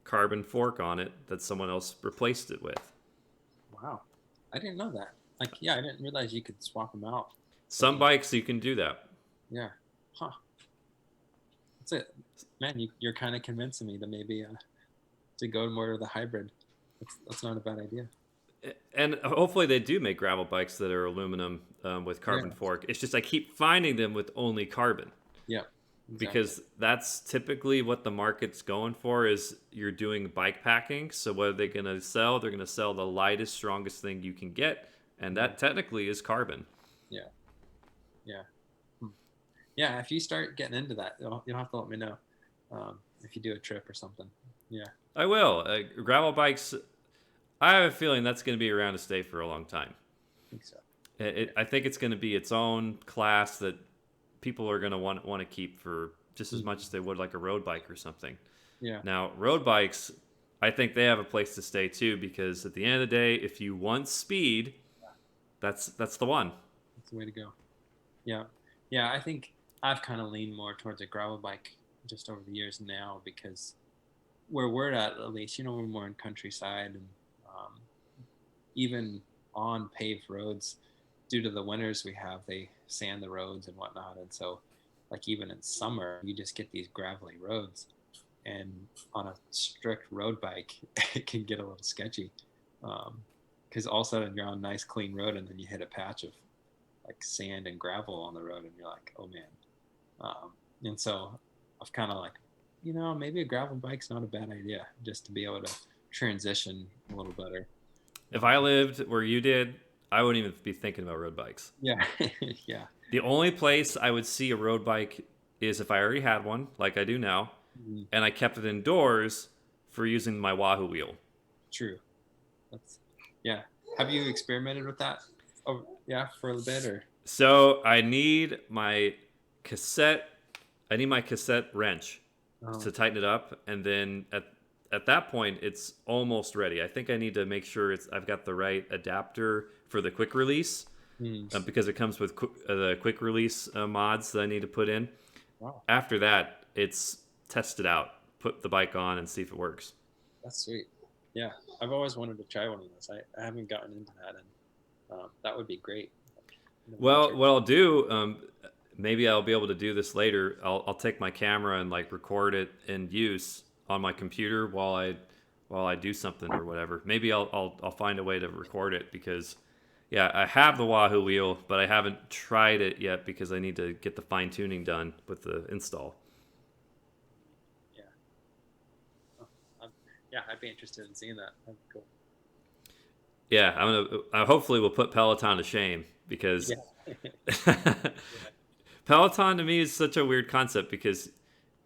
carbon fork on it that someone else replaced it with.
Wow. I didn't know that. Like, yeah, I didn't realize you could swap them out so
Some
easy.
bikes you can do that.
Yeah. Huh. That's it. Man, you're kind of convincing me to maybe to go more to the hybrid. That's not a bad idea.
And hopefully they do make gravel bikes that are aluminum with
Yeah.
carbon fork. It's just I keep finding them with only carbon
Yeah. Exactly.
because that's typically what the market's going for is you're doing bike packing. So what are they going to sell? They're going to sell the lightest, strongest thing you can get. And that technically is carbon.
Yeah. Yeah. Hmm. Yeah. If you start getting into that, you'll have to let me know if you do a trip or something. Yeah.
I will. Gravel bikes, I have a feeling that's going to be around to stay for a long time.
I think so. Yeah.
I think it's going to be its own class that people are going to want to keep for just as
Mhm.
much as they would like a road bike or something.
Yeah.
Now, road bikes, I think they have a place to stay too because at the end of the day, if you want speed, that's the one.
That's the way to go. Yeah. Yeah. I think I've kind of leaned more towards a gravel bike just over the years now because where we're at least, we're more in countryside and um, even on paved roads, due to the winters we have, they sand the roads and whatnot. And so, like, even in summer, you just get these gravelly roads. And on a strict road bike, it can get a little sketchy. Because all of a sudden you're on a nice, clean road, and then you hit a patch of like sand and gravel on the road, and you're like, oh man. And so I've kind of like, maybe a gravel bike's not a bad idea just to be able to transition a little better.
If I lived where you did, I wouldn't even be thinking about road bikes.
Yeah. Yeah.
The only place I would see a road bike is if I already had one, like I do now,
Mhm.
and I kept it indoors for using my Wahoo Wheel.
True. That's yeah. Have you experimented with that? Oh, yeah, for a little bit or
So cassette. I need my cassette wrench
oh,
to tighten it up, and then at that point, it's almost ready. I think I need to make sure I've got the right adapter for the quick release
hmm.
because it comes with the quick release mods that I need to put in.
Wow,
After that, it's test it out, put the bike on, and see if it works.
that's sweet. Yeah, I've always wanted to try one of those. I haven't gotten into that, and that would be great. Like, in the
Well,
winter.
what I'll do, maybe I'll be able to do this later. I'll take my camera and like record it in use on my computer while I do something or whatever. Maybe I'll find a way to record it because yeah, I have the Wahoo wheel, but I haven't tried it yet because I need to get the fine tuning done with the install.
Yeah, oh, yeah, I'd be interested in seeing that. That'd be cool.
Yeah, I hopefully will put Peloton to shame because
Yeah,
Peloton to me is such a weird concept because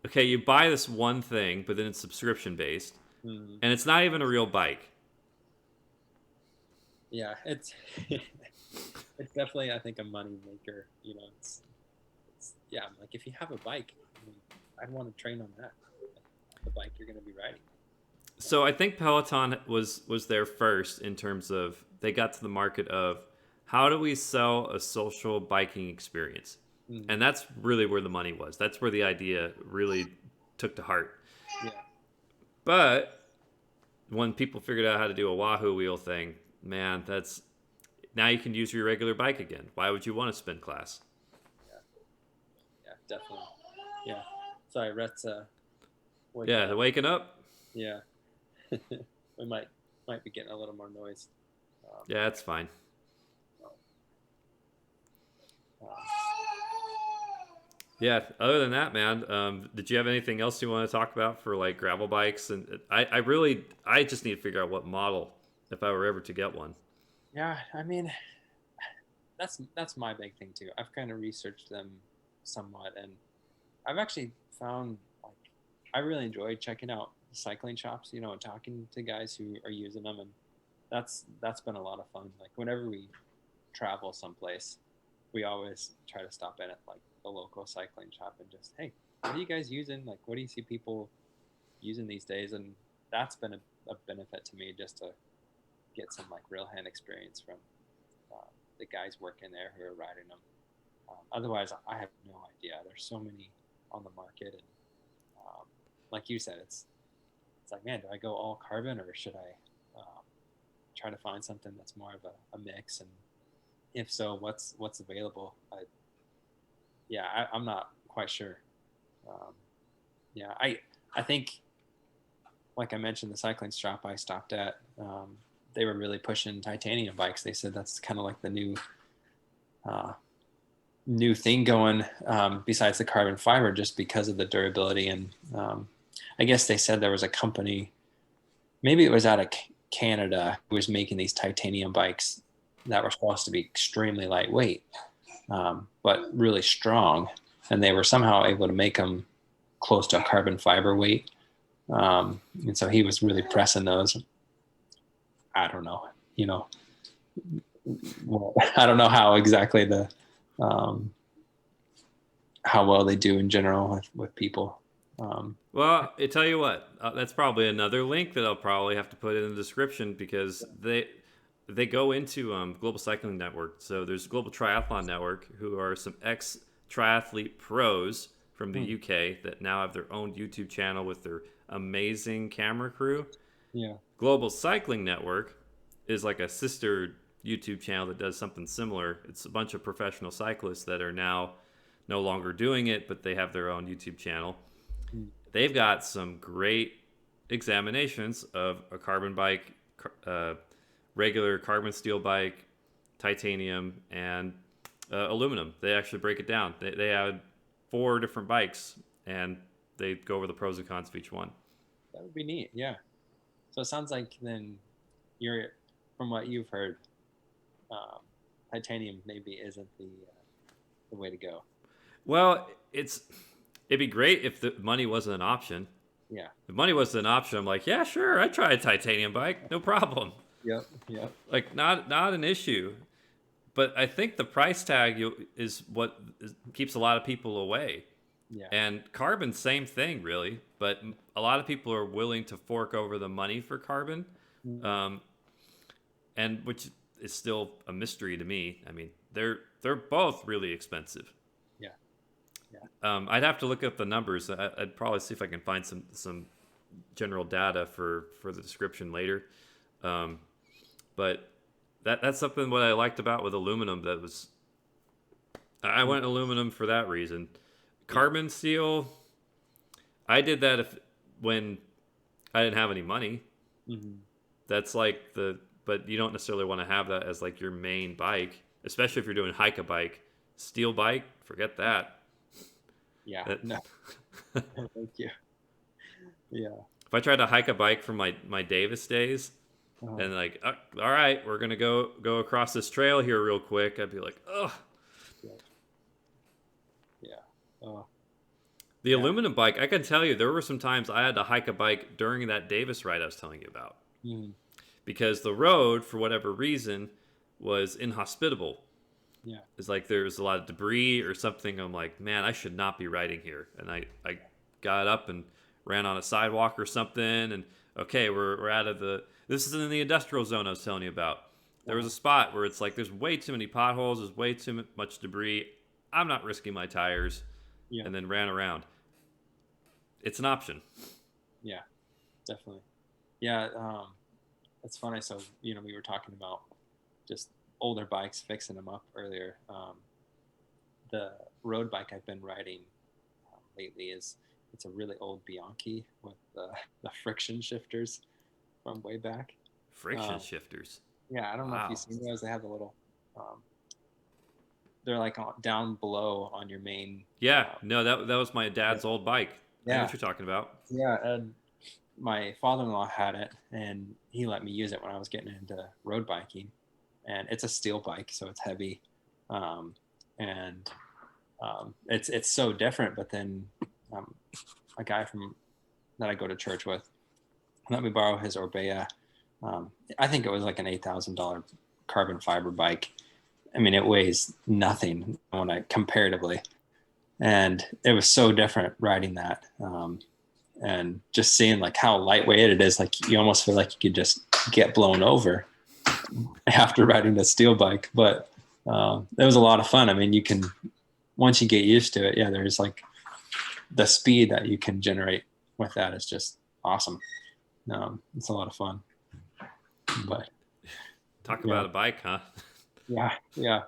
okay, you buy this one thing, but then it's subscription based,
Mm,
and it's not even a real bike.
yeah, it's it's definitely, I think, a money maker. It's yeah. Like if you have a bike, I mean, I'd want to train on that. The bike you're going to be riding.
So I think Peloton was there first in terms of they got to the market of how do we sell a social biking experience,
Mm,
and that's really where the money was. That's where the idea really took to heart.
yeah,
But when people figured out how to do a Wahoo Wheel thing, man, that's now you can use your regular bike again. Why would you want to spin class?
yeah, yeah, definitely. Yeah. Sorry, Rhett's waking
Yeah, the
up.
waking up.
Yeah, we might be getting a little more noise. Um,
Yeah, that's fine.
uh,
Yeah. Other than that, man, did you have anything else you want to talk about for like gravel bikes? And I just need to figure out what model if I were ever to get one.
yeah, I mean, that's my big thing too. I've kind of researched them somewhat, and I've actually found like I really enjoy checking out cycling shops, and talking to guys who are using them, and that's been a lot of fun. Like whenever we travel someplace, we always try to stop in at like the local cycling shop and just, hey, what are you guys using? Like, what do you see people using these days? And that's been a benefit to me, just to get some like real hand experience from the guys working there who are riding them. Otherwise, I have no idea. There's so many on the market, and like you said, it's like, man, do I go all carbon, or should I try to find something that's more of a mix? And if so, what's available? I'm not quite sure. Um, yeah, I think, like I mentioned, the cycling shop I stopped at, they were really pushing titanium bikes. They said that's kind of like the uh, new thing going, besides the carbon fiber, just because of the durability. And I guess they said there was a company, maybe it was out of Canada, who was making these titanium bikes that were supposed to be extremely lightweight, but really strong. And they were somehow able to make them close to a carbon fiber weight. And so he was really pressing those. I don't know, well, I don't know how exactly um, how well they do in general with people. Um,
Well, I tell you what, that's probably another link that I'll probably have to put in the description because they go into Global Cycling Network. So there's Global Triathlon Network, who are some ex triathlete pros from the
hmm,
UK that now have their own YouTube channel with their amazing camera crew.
yeah.
Global Cycling Network is like a sister YouTube channel that does something similar. It's a bunch of professional cyclists that are now no longer doing it, but they have their own YouTube channel.
Hmm,
They've got some great examinations of a carbon bike, uh, regular carbon steel bike, titanium, and aluminum. They actually break it down. They had 4 different bikes, and they go over the pros and cons of each one.
that would be neat. Yeah. So it sounds like then you're, from what you've heard, um, titanium maybe isn't the way to go.
Well, it'd be great if the money wasn't an option.
Yeah.
If money wasn't an option, I'm like, yeah, sure, I'd try a titanium bike, no problem.
Yep. Yep.
Like, not an issue. But I think the price tag is what keeps a lot of people away.
Yeah.
And carbon, same thing, really. But a lot of people are willing to fork over the money for carbon,
Mm,
um, and which is still a mystery to me. I mean, they're both really expensive.
yeah. Yeah.
I'd have to look up the numbers. I'd probably see if I can find some general data for the description later. Um, but that's something what I liked about with aluminum. That was I
Mm,
went aluminum for that reason.
yeah.
Carbon steel, I did that when I didn't have any money.
Hmm.
That's like but you don't necessarily want to have that as like your main bike, especially if you're doing hike a bike. Steel bike, forget that.
Yeah.
That
No. No, thank you. Yeah.
if I tried to hike a bike from my Davis days,
Uh,
and like, all right, we're gonna go across this trail here real quick, I'd be like, ugh.
yeah. Yeah. Uh,
The
Yeah.
aluminum bike, I can tell you, there were some times I had to hike a bike during that Davis ride I was telling you about
Mm,
because the road, for whatever reason, was inhospitable.
yeah.
It's like there was a lot of debris or something. I'm like, man, I should not be riding here. And I got up and ran on a sidewalk or something. And okay, we're out of this is in the industrial zone I was telling you about. There was a
Wow.
spot where it's like there's way too many potholes, there's way too much debris. I'm not risking my tires,
Yeah.
and then ran around. It's an option.
Yeah. Definitely. Yeah. It's funny. So we were talking about just older bikes, fixing them up earlier. The road bike I've been riding lately it's a really old Bianchi with the friction shifters from way back.
Friction
Um,
shifters.
yeah, I don't know if you've
Wow.
seen those. They have the little, um, they're like down below on your main.
Yeah, no, that was my
Yeah,
dad's old bike. I know
yeah,
what you're talking about.
yeah. And my father-in-law had it, and he let me use it when I was getting into road biking. And it's a steel bike, so it's heavy, um, and it's so different. But then um, a guy from that I go to church with let me borrow his Orbea. I think it was like an $8,000 carbon fiber bike. I mean, it weighs nothing when I comparatively, and it was so different riding that, and just seeing like how lightweight it is. Like you almost feel like you could just get blown over after riding the steel bike. But it was a lot of fun. I mean, you can once you get used to it, yeah, there's like the speed that you can generate with that is just awesome. It's a lot of fun. But
Talk
yeah,
about a bike, huh?
yeah.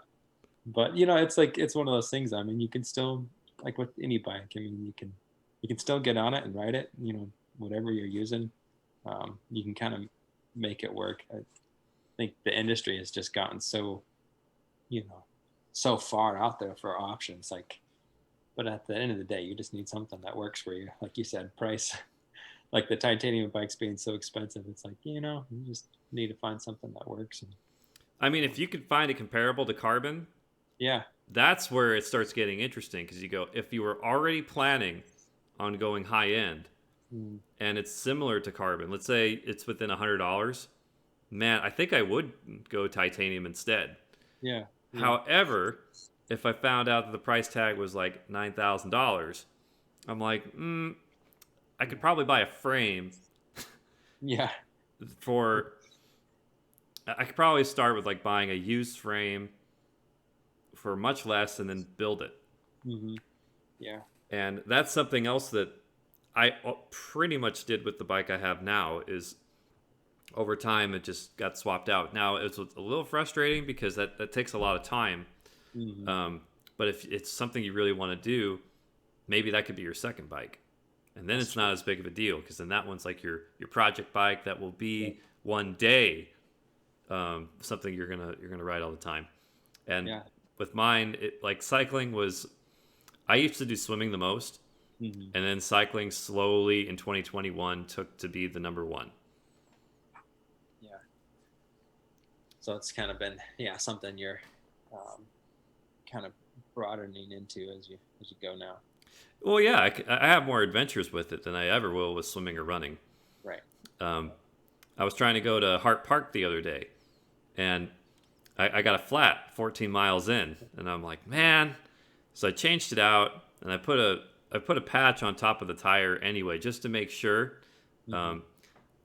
But it's one of those things. I mean, you can still like with any bike. I mean, you can still get on it and ride it. Whatever you're using, you can kind of make it work. I think the industry has just gotten you know so far out there for options. Like, but at the end of the day, you just need something that works for you. Like you said, price. Like the titanium bikes being so expensive, it's like you just need to find something that works. And
I mean, if you could find a comparable to carbon,
yeah,
that's where it starts getting interesting because you go, if you were already planning on going high end
mm,
and it's similar to carbon, let's say it's within $100, man, I think I would go titanium instead.
yeah, yeah,
However, if I found out that the price tag was like $9,000, I'm like, I could probably buy a frame
yeah,
for. I could probably start with like buying a used frame for much less and then build it.
hmm yeah,
And that's something else that I pretty much did with the bike I have now is over time it just got swapped out. Now it's a little frustrating because that takes a lot of time.
hmm
Um, but if it's something you really want to do, maybe that could be your second bike. And then
that's
it's
true.
not as big of a deal because then that one's like your project bike that will
Yeah,
be one day something you're gonna ride all the time. And
yeah,
with mine, like cycling was. I used to do swimming the most,
hmm
and then cycling slowly in 2021 took to be the number one.
yeah. So it's kind of been something you're um, kind of broadening into as you go now.
Well, yeah, I have more adventures with it than I ever will with swimming or running.
Right.
Um, I was trying to go to Hart Park the other day, and I got a flat 14 miles in, and I'm like, man. So I changed it out, and I put a patch on top of the tire anyway, just to make sure.
hmm
Um,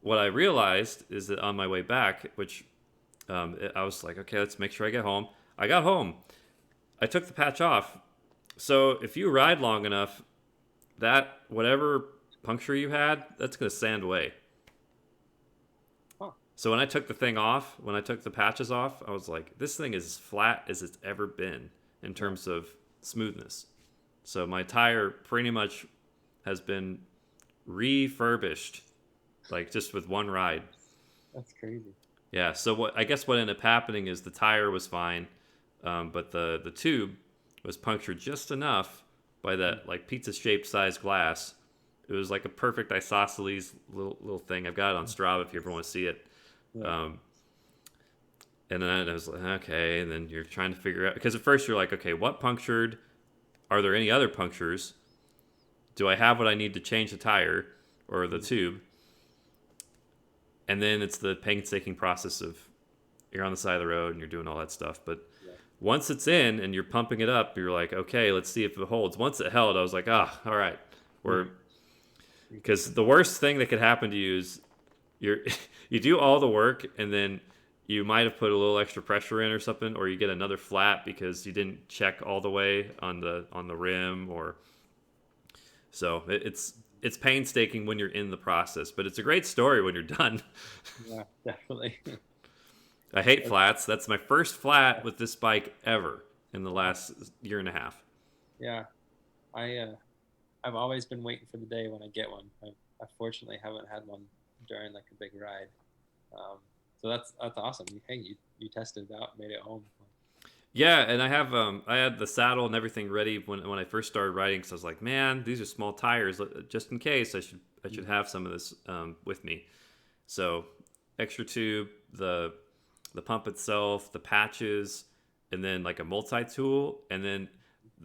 what I realized is that on my way back, which I was like, okay, let's make sure I get home. I got home. I took the patch off. So if you ride long enough, that whatever puncture you had, that's gonna sand away.
Oh,
So when I took the thing off, when I took the patches off, I was like, this thing is as flat as it's ever been in
yeah,
terms of smoothness. So my tire pretty much has been refurbished, like just with one ride.
that's crazy.
Yeah. So what ended up happening is the tire was fine, but the tube was punctured just enough by
Mm,
that like pizza shaped size glass. It was like a perfect isosceles little thing. I've got it on Strava if you ever want to see it.
yeah,
Um, and then I was like, okay. And then you're trying to figure out because at first you're like, okay, what punctured? Are there any other punctures? do I have what I need to change the tire or the tube? And then it's the painstaking process of you're on the side of the road and you're doing all that stuff. But
Yeah.
once it's in and you're pumping it up, you're like, okay, let's see if it holds. Once it held, I was like, all right. Because the worst thing that could happen to you is you do all the work and then you might have put a little extra pressure in or something, or you get another flat because you didn't check all the way on the rim, or so it's painstaking when you're in the process, but it's a great story when you're done.
Yeah, definitely.
I hate flats. That's my first flat with this bike ever in the last year and a half.
Yeah, I've always been waiting for the day when I get one. I fortunately haven't had one during like a big ride. So that's awesome. Hey, you tested it out, made it home.
Yeah, and I had the saddle and everything ready when I first started riding, because I was like, man, these are small tires. Just in case, I should have some of this with me. So extra tube, the pump itself, the patches, and then like a multi-tool. And then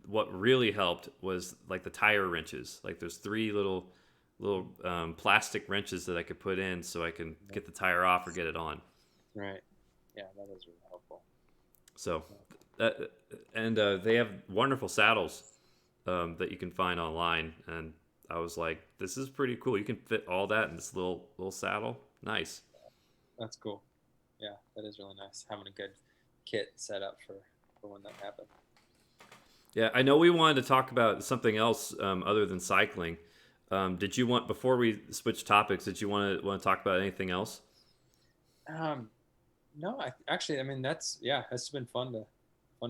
what really helped was like the tire wrenches. Like there's 3 little plastic wrenches that I could put in so I can get the tire off or get it on.
Right. Yeah, that is really helpful.
So, they have wonderful saddles that you can find online, and I was like, this is pretty cool. You can fit all that in this little saddle. Nice.
That's cool. Yeah, that is really nice. Having a good kit set up for when that happens.
Yeah, I know we wanted to talk about something else other than cycling. Did you want, before we switch topics, did you want to talk about anything else?
No, I mean that's been fun to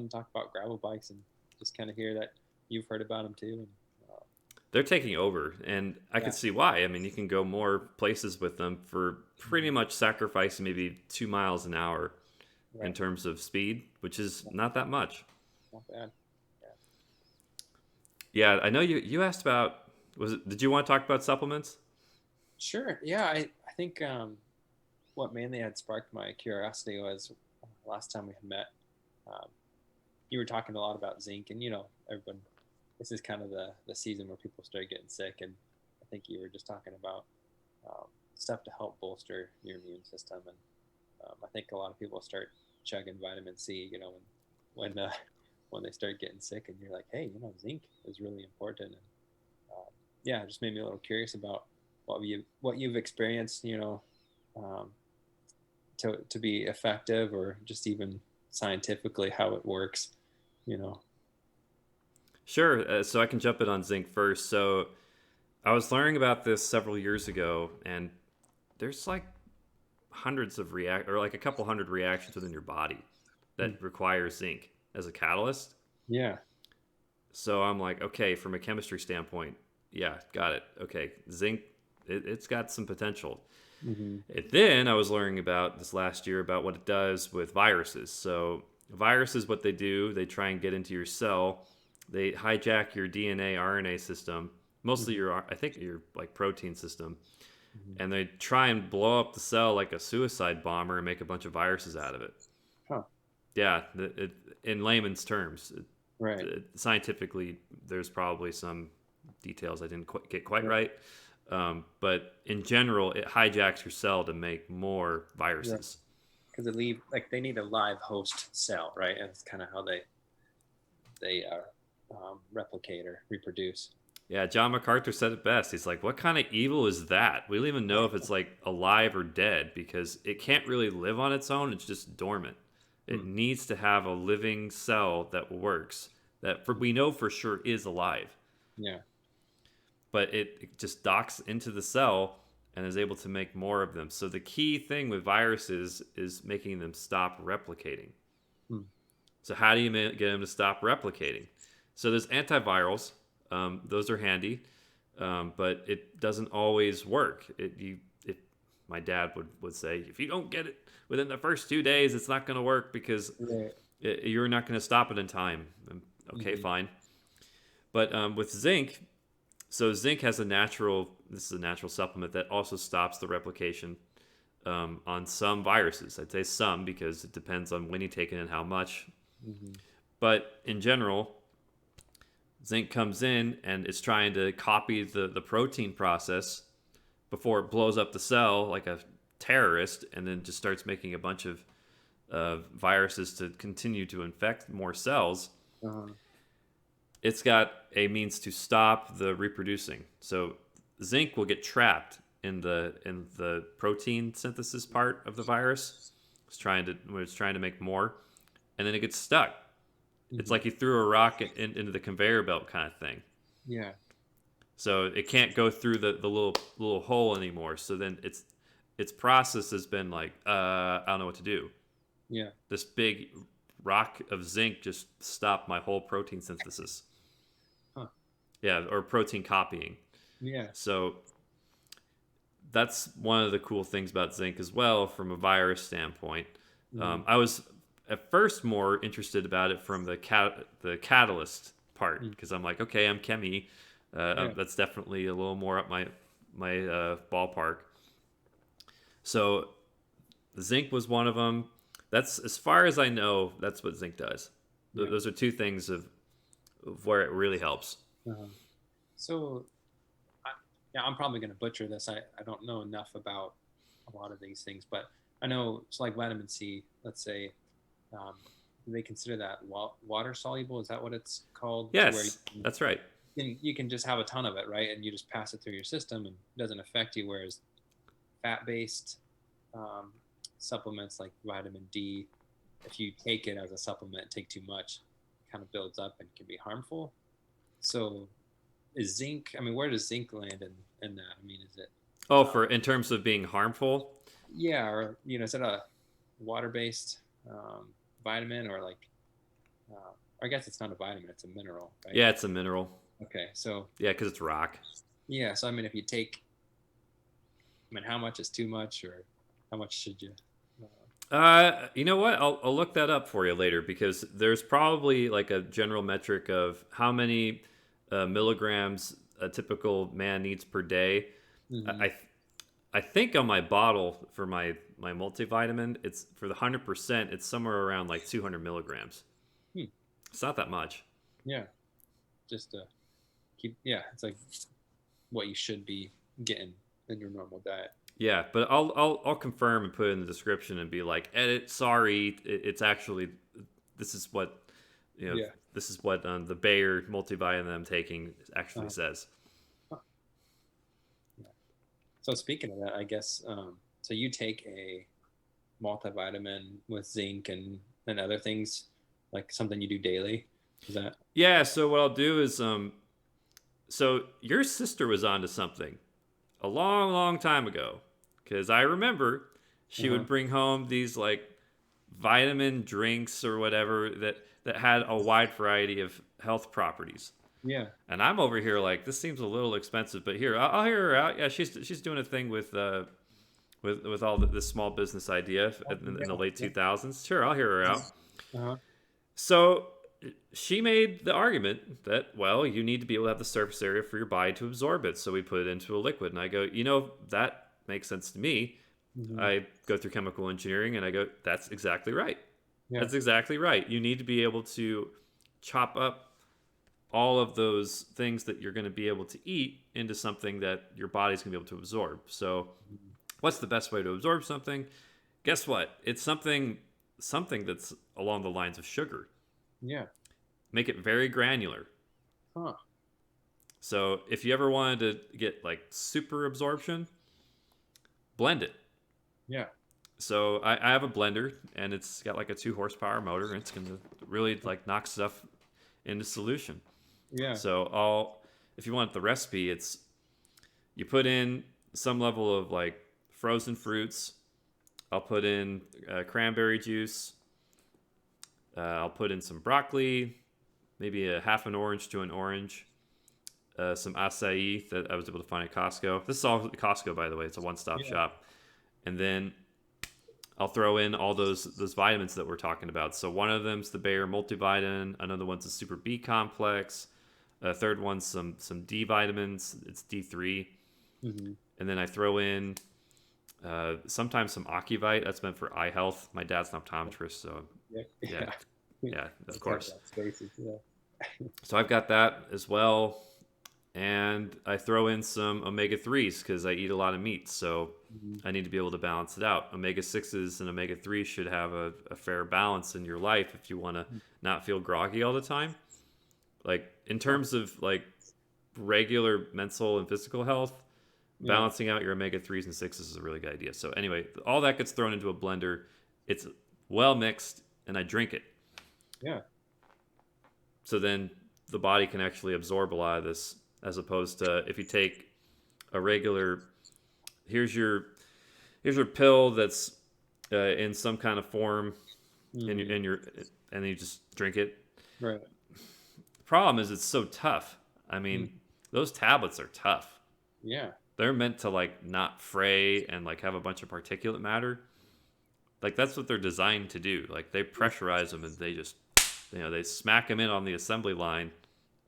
talk about gravel bikes and just kind of hear that you've heard about them too. And
They're taking over, and I could see why. I mean, you can go more places with them for pretty much sacrificing maybe 2 miles an hour in terms of speed, which is not that much.
Not bad.
Yeah, I know you asked about, did you want to talk about supplements?
Sure. Yeah, I think what mainly had sparked my curiosity was last time we had met. You were talking a lot about zinc, and everyone. This is kind of the season where people start getting sick, and I think you were just talking about stuff to help bolster your immune system, and I think a lot of people start chugging vitamin C, when they start getting sick, and you're like, hey, zinc is really important, and yeah, it just made me a little curious about what you've experienced, to be effective, or just even scientifically how it works.
Sure. So I can jump in on zinc first. So I was learning about this several years ago, and there's like like a couple hundred reactions within your body that require zinc as a catalyst.
Yeah.
So I'm like, okay, from a chemistry standpoint, yeah, got it. Okay, zinc, it's got some potential. And then I was learning about this last year about what it does with viruses. So viruses, what they do, they try and get into your cell. They hijack your DNA, RNA system, mostly I think your like protein system, and they try and blow up the cell like a suicide bomber and make a bunch of viruses out of it.
Huh.
Yeah, in layman's terms.
Right.
Scientifically, there's probably some details I didn't get quite right. But in general, it hijacks your cell to make more viruses.
Because they need a live host cell, right? And it's kind of how they replicate or reproduce.
Yeah, John MacArthur said it best. He's like, what kind of evil is that? We don't even know if it's like alive or dead, because it can't really live on its own. It's just dormant. It needs to have a living cell that works, that we know for sure is alive.
Yeah.
But it just docks into the cell and is able to make more of them. So the key thing with viruses is making them stop replicating. So how do you get them to stop replicating? So there's antivirals. Those are handy, but it doesn't always work. My dad would say, if you don't get it within the first 2 days, it's not going to work, because you're not going to stop it in time. Okay, fine. But with zinc, so zinc has this is a natural supplement that also stops the replication on some viruses. I'd say some, because it depends on when you take it and how much. But in general, Zinc comes in and it's trying to copy the protein process before it blows up the cell like a terrorist, and then just starts making a bunch of viruses to continue to infect more cells.
Uh-huh.
It's got a means to stop the reproducing. So zinc will get trapped in the protein synthesis part of the virus. When it's trying to make more, and then it gets stuck. It's
Mm-hmm.
like you threw a rock into the conveyor belt kind of thing.
Yeah.
So it can't go through the little hole anymore. So then its process has been like, I don't know what to do.
Yeah.
This big rock of zinc just stopped my whole protein synthesis.
Huh.
Yeah, or protein copying.
Yeah.
So that's one of the cool things about zinc as well from a virus standpoint.
Mm-hmm.
I was at first more interested about it from the catalyst part, because I'm like, okay, I'm chemi.
Yeah.
That's definitely a little more up my ballpark. So zinc was one of them. That's, as far as I know, that's what zinc does.
Yeah.
Those are two things of where it really helps.
Uh-huh. So, yeah, I'm probably going to butcher this. I don't know enough about a lot of these things, but I know it's like vitamin C, let's say, do they consider that water soluble? Is that what it's called? To where
Yes, that's right.
you can just have a ton of it, right? And you just pass it through your system and it doesn't affect you. Whereas fat-based um, supplements like vitamin D, if you take it as a supplement, take too much, it kind of builds up and can be harmful. So is zinc, I mean, where does zinc land in that? I mean, is it,
Oh,
uh,
for in terms of being harmful.
yeah, or, is it a water-based vitamin or like, I guess it's not a vitamin, it's a mineral, right?
Yeah, it's a mineral.
Okay, so
Yeah, because it's rock.
yeah, so I mean, if you take, I mean, how much is too much, or how much should you?
You know what? I'll look that up for you later, because there's probably like a general metric of how many milligrams a typical man needs per day.
Mm-hmm.
I I think on my bottle for my multivitamin, it's for the 100%. It's somewhere around like 200 milligrams.
Hmm.
It's not that much.
Yeah, just to keep. Yeah, it's like what you should be getting in your normal diet.
Yeah, but I'll confirm and put it in the description and be like, edit. Sorry, it's actually this is what
Yeah.
this is what the Bayer multivitamin I'm taking actually
Uh,
says.
huh. Yeah. So speaking of that, I guess so you take a multivitamin with zinc and other things, like something you do daily. Is that?
Yeah. So what I'll do is so your sister was onto something a long time ago, because I remember she
Uh-huh.
would bring home these like vitamin drinks or whatever that had a wide variety of health properties.
Yeah.
And I'm over here like, this seems a little expensive, but here I'll hear her out. Yeah, she's doing a thing with all this small business idea in the late
Yeah.
2000s. Sure, I'll hear her out.
Uh-huh.
So she made the argument that, well, you need to be able to have the surface area for your body to absorb it. So we put it into a liquid. And I go, that makes sense to me.
Mm-hmm.
I go through chemical engineering and I go, that's exactly right.
Yeah.
That's exactly right. You need to be able to chop up all of those things that you're going to be able to eat into something that your body's going to be able to absorb. So what's the best way to absorb something? Guess what? It's something that's along the lines of sugar.
Yeah.
Make it very granular.
Huh.
So if you ever wanted to get like super absorption, blend it.
Yeah.
So I have a blender and it's got like a 2 horsepower motor, and it's gonna really like knock stuff into solution.
Yeah.
So if you want the recipe, it's you put in some level of like frozen fruits. I'll put in cranberry juice. I'll put in some broccoli, maybe a half an orange to an orange, some acai that I was able to find at Costco. This is all at Costco, by the way. It's a one-stop
Yeah.
shop. And then I'll throw in all those vitamins that we're talking about. So one of them's the Bayer multivitamin. Another one's the Super B complex. A third one's some D vitamins. It's D3.
Mm-hmm.
And then I throw in sometimes some Ocuvite. That's meant for eye health. My dad's an optometrist, so
Yeah.
yeah, of course.
Spaces. Yeah.
So I've got that as well. And I throw in some omega-3s because I eat a lot of meat. So
Mhm.
I need to be able to balance it out. Omega-6s and omega-3s should have a fair balance in your life if you want to not feel groggy all the time. Like in
Huh.
terms of like regular mental and physical health,
Yeah.
balancing out your omega-3s and 6s is a really good idea. So anyway, all that gets thrown into a blender. It's well mixed and I drink it.
Yeah.
So then the body can actually absorb a lot of this, as opposed to if you take a regular, here's your pill that's in some kind of form
Hmm.
in your, and then you just drink it.
Right.
The problem is it's so tough. I
Mhm.
mean, those tablets are tough.
Yeah.
They're meant to like not fray and like have a bunch of particulate matter. Like that's what they're designed to do. Like they pressurize them and they just, they smack them in on the assembly line,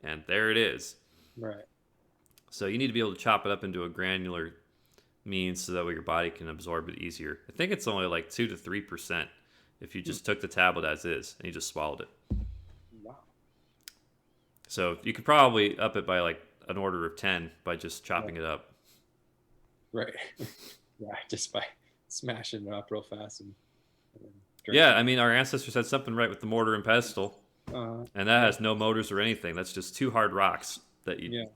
and there it is.
Right.
So you need to be able to chop it up into a granular means so that way your body can absorb it easier. I think it's only like 2 to 3% if you
Hmm.
just took the tablet as is and you just swallowed it.
Wow.
So you could probably up it by like an order of 10 by just
Yeah.
chopping it up.
Right. Yeah. Just by smashing it up real fast and then
Yeah,
drinking.
I mean, our ancestors had something right with the mortar and pestle, and that
Yeah.
has no motors or anything. That's just two hard rocks that you
Yeah.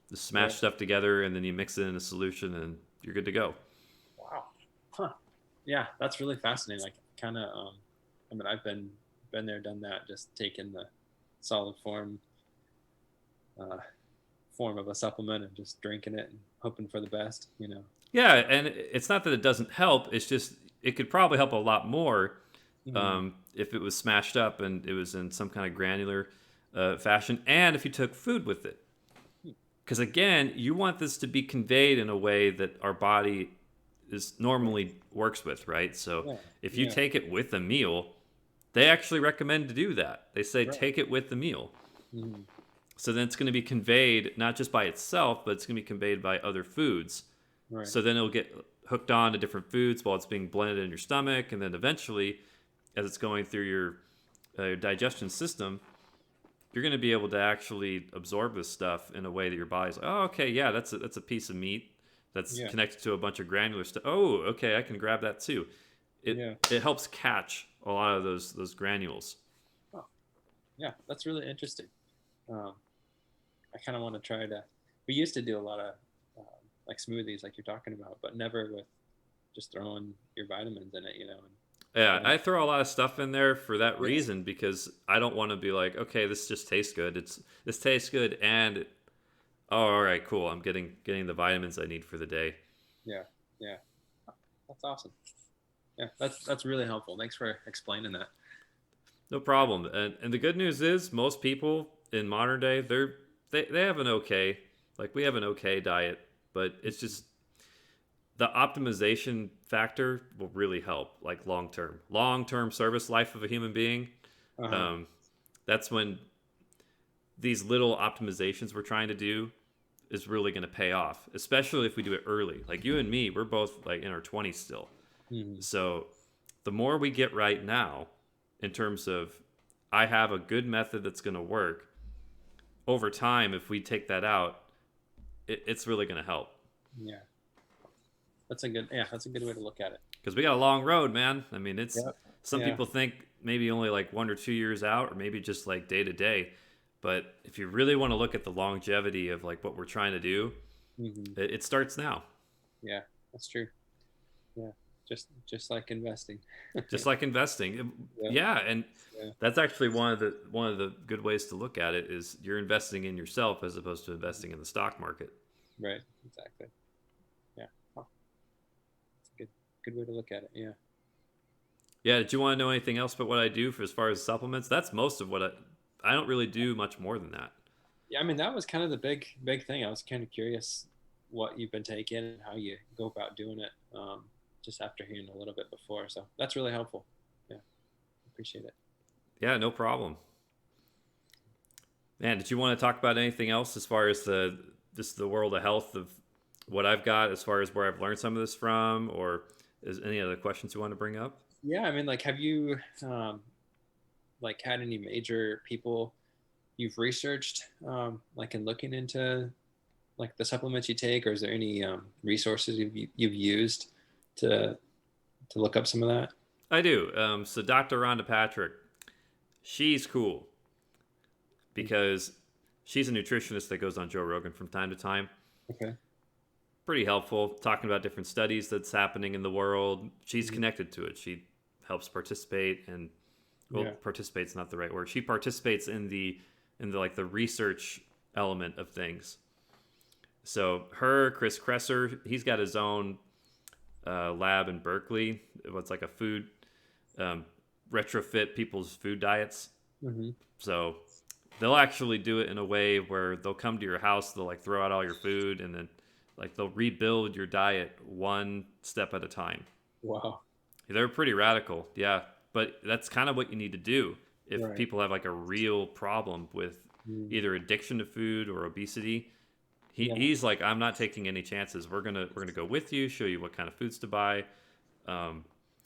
just smash
Right.
stuff together and then you mix it in a solution and you're good to go.
Wow. Huh. Yeah, that's really fascinating. Like, kind of. I mean, I've been there, done that. Just taking the solid uh, form of a supplement and just drinking it and hoping for the best. You know.
Yeah, and it's not that it doesn't help. It's just it could probably help a lot more
Mm.
if it was smashed up and it was in some kind of granular fashion, and if you took food with it. Because again, you want this to be conveyed in a way that our body is
Right.
normally works with, right? So
Yeah.
if you
Yeah.
take it with a meal, they actually recommend to do that. They say
Right.
take it with the meal.
Mm.
So then it's going to be conveyed not just by itself, but it's going to be conveyed by other foods.
Right.
So then it'll get hooked on to different foods while it's being blended in your stomach, and then eventually, as it's going through your digestion system, you're going to be able to actually absorb this stuff in a way that your body's like, oh, okay, yeah, that's a piece of meat that's
Yeah.
connected to a bunch of granular stuff. Oh, okay, I can grab that too.
Yeah.
It helps catch a lot of those granules.
Oh, yeah. That's really interesting. Um, I kind of want to try to. We used to do a lot of um, like smoothies, like you're talking about, but never with just throwing your vitamins in it. You know.
Yeah,
And
I throw a lot of stuff in there for that
yeah.
reason because I don't want to be like, okay, this just tastes good. This tastes good, and oh, all right, cool. I'm getting the vitamins I need for the day.
Yeah. Yeah. That's awesome. Yeah. That's really helpful. Thanks for explaining that.
No problem. And the good news is most people in modern day they have an okay, like we have an okay diet, but it's just the optimization factor will really help, like long term service life of a human being.
Uh huh.
Um, that's when these little optimizations we're trying to do is really going to pay off, especially if we do it early. Like you and me, we're both like in our 20s still.
Hmm.
So the more we get right now in terms of I have a good method that's going to work over time, if we take that out, it's really going to help
Yeah. That's a good. Yeah. That's a good way to look at it.
because we got a long road, man. I mean, it's
Yep.
some
Yeah.
people think maybe only like 1 or 2 years out, or maybe just like day to day. But if you really want to look at the longevity of like what we're trying to do,
Hmm.
it starts now.
Yeah. That's true. Yeah. Just like investing.
Just like investing.
Yeah.
Yeah, and
Yeah.
that's actually one of the good ways to look at it is you're investing in yourself as opposed to investing in the stock market.
Right. Exactly. Yeah. Oh, that's a good way to look at it. Yeah.
Yeah, did you want to know anything else about what I do for as far as supplements? That's most of what I don't really do much more than that.
Yeah. I mean, that was kind of the big thing. I was kind of curious what you've been taking and how you go about doing it. Just after hearing a little bit before, so that's really helpful. Yeah. Appreciate it.
Yeah, no problem. Man, did you want to talk about anything else as far as the world of health of what I've got as far as where I've learned some of this from, or is any other questions you want to bring up?
Yeah. I mean, like, have you like had any major people you've researched, like in looking into like the supplements you take, or is there any resources you've used to look up some of that?
I do. So Dr. Rhonda Patrick, she's cool because she's a nutritionist that goes on Joe Rogan from time to time.
Okay.
Pretty helpful, talking about different studies that's happening in the world. She's
Mm-hmm.
connected to it. She helps participate, and well,
Yeah.
participate's not the right word. She participates in the like the research element of things. So her, Chris Kresser, he's got his own lab in Berkeley. It's like a food um, retrofit people's food diets.
Mm-hmm.
So they'll actually do it in a way where they'll come to your house, they'll like throw out all your food, and then like they'll rebuild your diet one step at a time.
Wow.
They're pretty radical, yeah. But that's kind of what you need to do if
Right.
people have like a real problem with
Mm.
either addiction to food or obesity.
Yeah.
He's like, I'm not taking any chances. We're gonna go with you, show you what kind of foods to buy, um,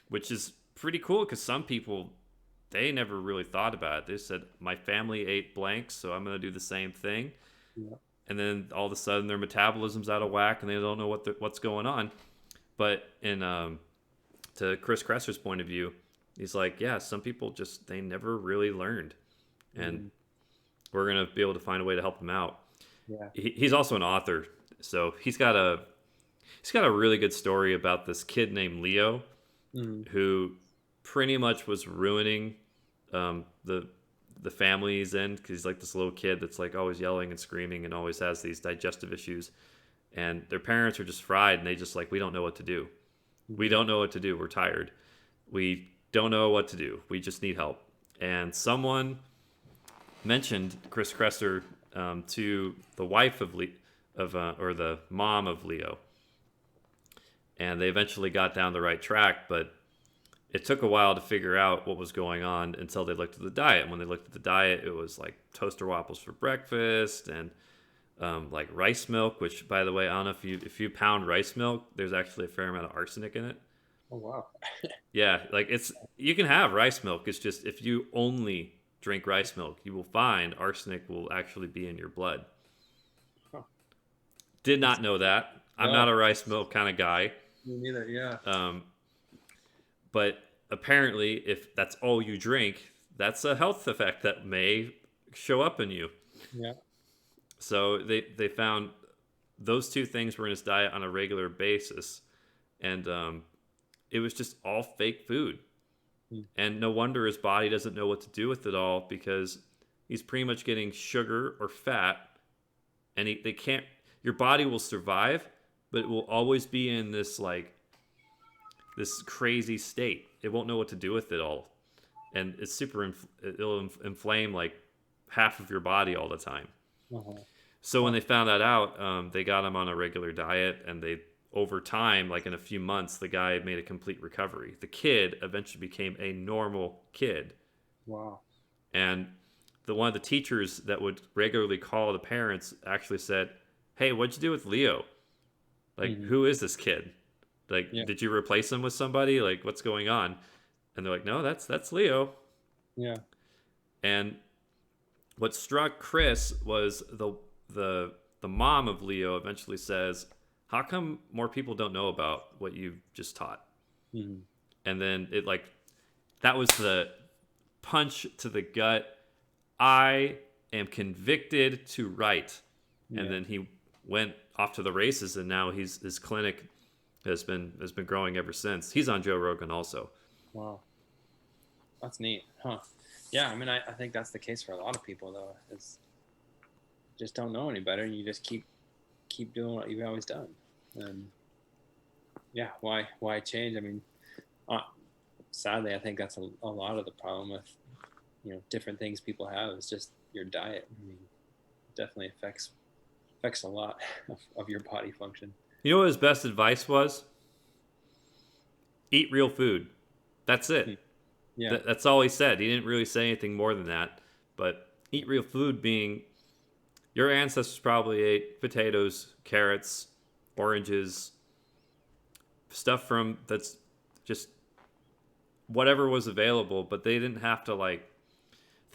which is pretty cool because some people they never really thought about it. They said my family ate blank, so I'm gonna do the same thing,
Yeah.
and then all of a sudden their metabolism's out of whack and they don't know what's going on. But in to Chris Kresser's point of view, he's like, yeah, some people just they never really learned, and
Mm.
we're gonna be able to find a way to help them out.
Yeah.
He's also an author, so he's got a really good story about this kid named Leo
Mm.
who pretty much was ruining the family he's in because he's like this little kid that's like always yelling and screaming and always has these digestive issues, and their parents are just fried and they just like we don't know what to do. We
Mm.
don't know what to do. We're tired. We don't know what to do. We just need help. And someone mentioned Chris Kresser to the wife of or the mom of Leo, and they eventually got down the right track. But it took a while to figure out what was going on until they looked at the diet. And when they looked at the diet, it was like toaster waffles for breakfast and like rice milk. Which, by the way, I don't know if you pound rice milk, there's actually a fair amount of arsenic in it.
Oh wow.
Yeah, like it's you can have rice milk. It's just if you only drink rice milk, you will find arsenic will actually be in your blood.
Huh.
Did
That's
not know that. I'm
no.
not a rice milk kind of guy.
Me neither. Yeah.
Um, but apparently, if that's all you drink, that's a health effect that may show up in you.
Yeah.
So they found those two things were in his diet on a regular basis, and it was just all fake food.
Mm.
And no wonder his body doesn't know what to do with it all because he's pretty much getting sugar or fat, and they can't. Your body will survive, but it will always be in this like this crazy state. It won't know what to do with it all, and it's it'll inflame like half of your body all the time.
Uh-huh.
So when they found that out, they got him on a regular diet, and they over time, like in a few months, the guy made a complete recovery. The kid eventually became a normal kid,
Wow.
and one of the teachers that would regularly call the parents actually said, "Hey, what'd you do with Leo? Like,
Mm-hmm.
who is this kid?
Yeah.
Like, did you replace him with somebody? Like, what's going on?" And they're like, "No, that's Leo."
Yeah.
And what struck Chris was the mom of Leo eventually says, "How come more people don't know about what you just taught?"
Mm-hmm.
And then it like that was the punch to the gut. I am convicted to write. And
Yeah.
then he went off to the races, and now his clinic has been growing ever since. He's on Joe Rogan also.
Wow. That's neat. Huh. Yeah. I mean, I think that's the case for a lot of people though. Is just don't know any better, and you just keep doing what you've always done. And yeah, why change? I mean, uh, sadly, I think that's a lot of the problem with different things people have is just your diet. I mean, it definitely affects a lot of your body function.
You know what his best advice was? Eat real food. That's
Hmm.
it.
Yeah.
That's all he said. He didn't really say anything more than that. But eat real food being your ancestors probably ate potatoes, carrots, oranges, stuff from that's just whatever was available, but they didn't have to like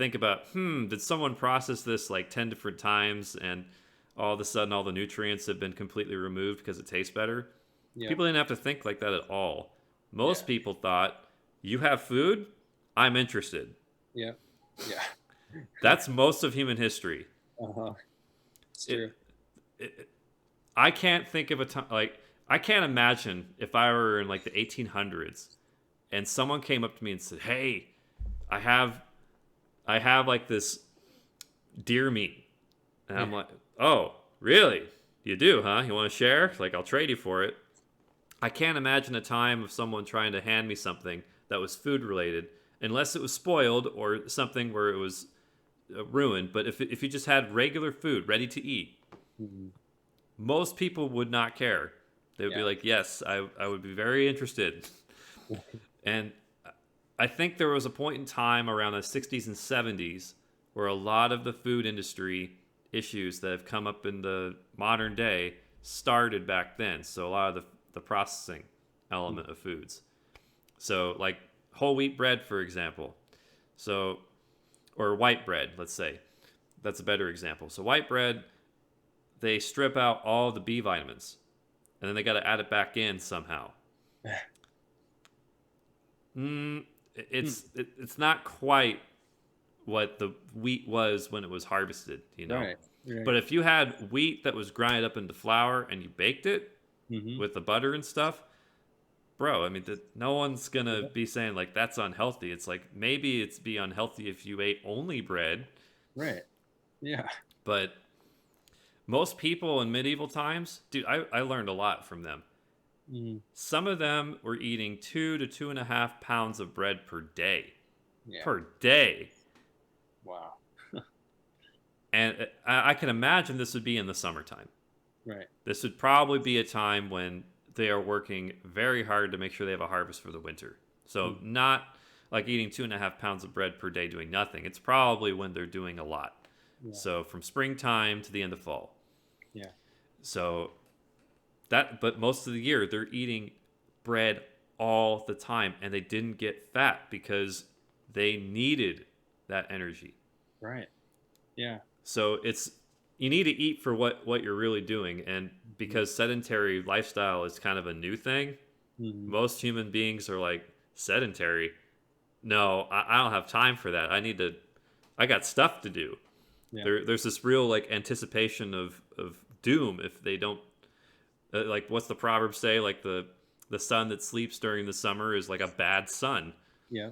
think about, did someone process this like 10 different times and all of a sudden all the nutrients have been completely removed because it tastes better?
Yeah.
People didn't have to think like that at all. Most
Yeah.
people thought, you have food, I'm interested.
Yeah. Yeah.
That's most of human history.
Uh-huh. It's
It,
true.
it I can't think of a time, like, I can't imagine if I were in like the 1800s and someone came up to me and said, "Hey, I have like this deer meat." And
Yeah.
I'm like, "Oh, really? You do, huh? You want to share? Like, I'll trade you for it." I can't imagine a time of someone trying to hand me something that was food related, unless it was spoiled or something where it was ruined. But if you just had regular food ready to eat,
Mhm.
most people would not care. They would be
Yeah.
like, "Yes, I would be very interested." And I think there was a point in time around the 60s and 70s where a lot of the food industry issues that have come up in the modern day started back then. So a lot of the processing element of foods. So like whole wheat bread, for example. So, or white bread, let's say. That's a better example. So white bread, they strip out all the B vitamins and then they got to add it back in somehow. Mm,
Hmm.
it's not quite what the wheat was when it was harvested, you know.
Right. Right.
But if you had wheat that was grinded up into flour and you baked it
Mm-hmm.
with the butter and stuff, bro, I mean, no one's gonna
Yeah.
be saying like that's unhealthy. It's like maybe it's be unhealthy if you ate only bread,
Right. Yeah.
but most people in medieval times, dude, I learned a lot from them.
Mm.
Some of them were eating 2 to 2.5 pounds of bread per day.
Yeah.
Per day.
Wow.
And I can imagine this would be in the summertime.
Right.
This would probably be a time when they are working very hard to make sure they have a harvest for the winter. So,
Mm.
not like eating 2.5 pounds of bread per day doing nothing. It's probably when they're doing a lot.
Yeah.
So, from springtime to the end of fall.
Yeah.
So, but most of the year, they're eating bread all the time and they didn't get fat because they needed that energy.
Right. Yeah.
So you need to eat for what you're really doing, and
Mm-hmm.
because sedentary lifestyle is kind of a new thing,
Mm-hmm.
most human beings are like, sedentary. No, I don't have time for that. I got stuff to do.
Yeah.
There's this real like anticipation of doom if they don't. Like what's the proverb say? Like the sun that sleeps during the summer is like a bad sun
Yeah.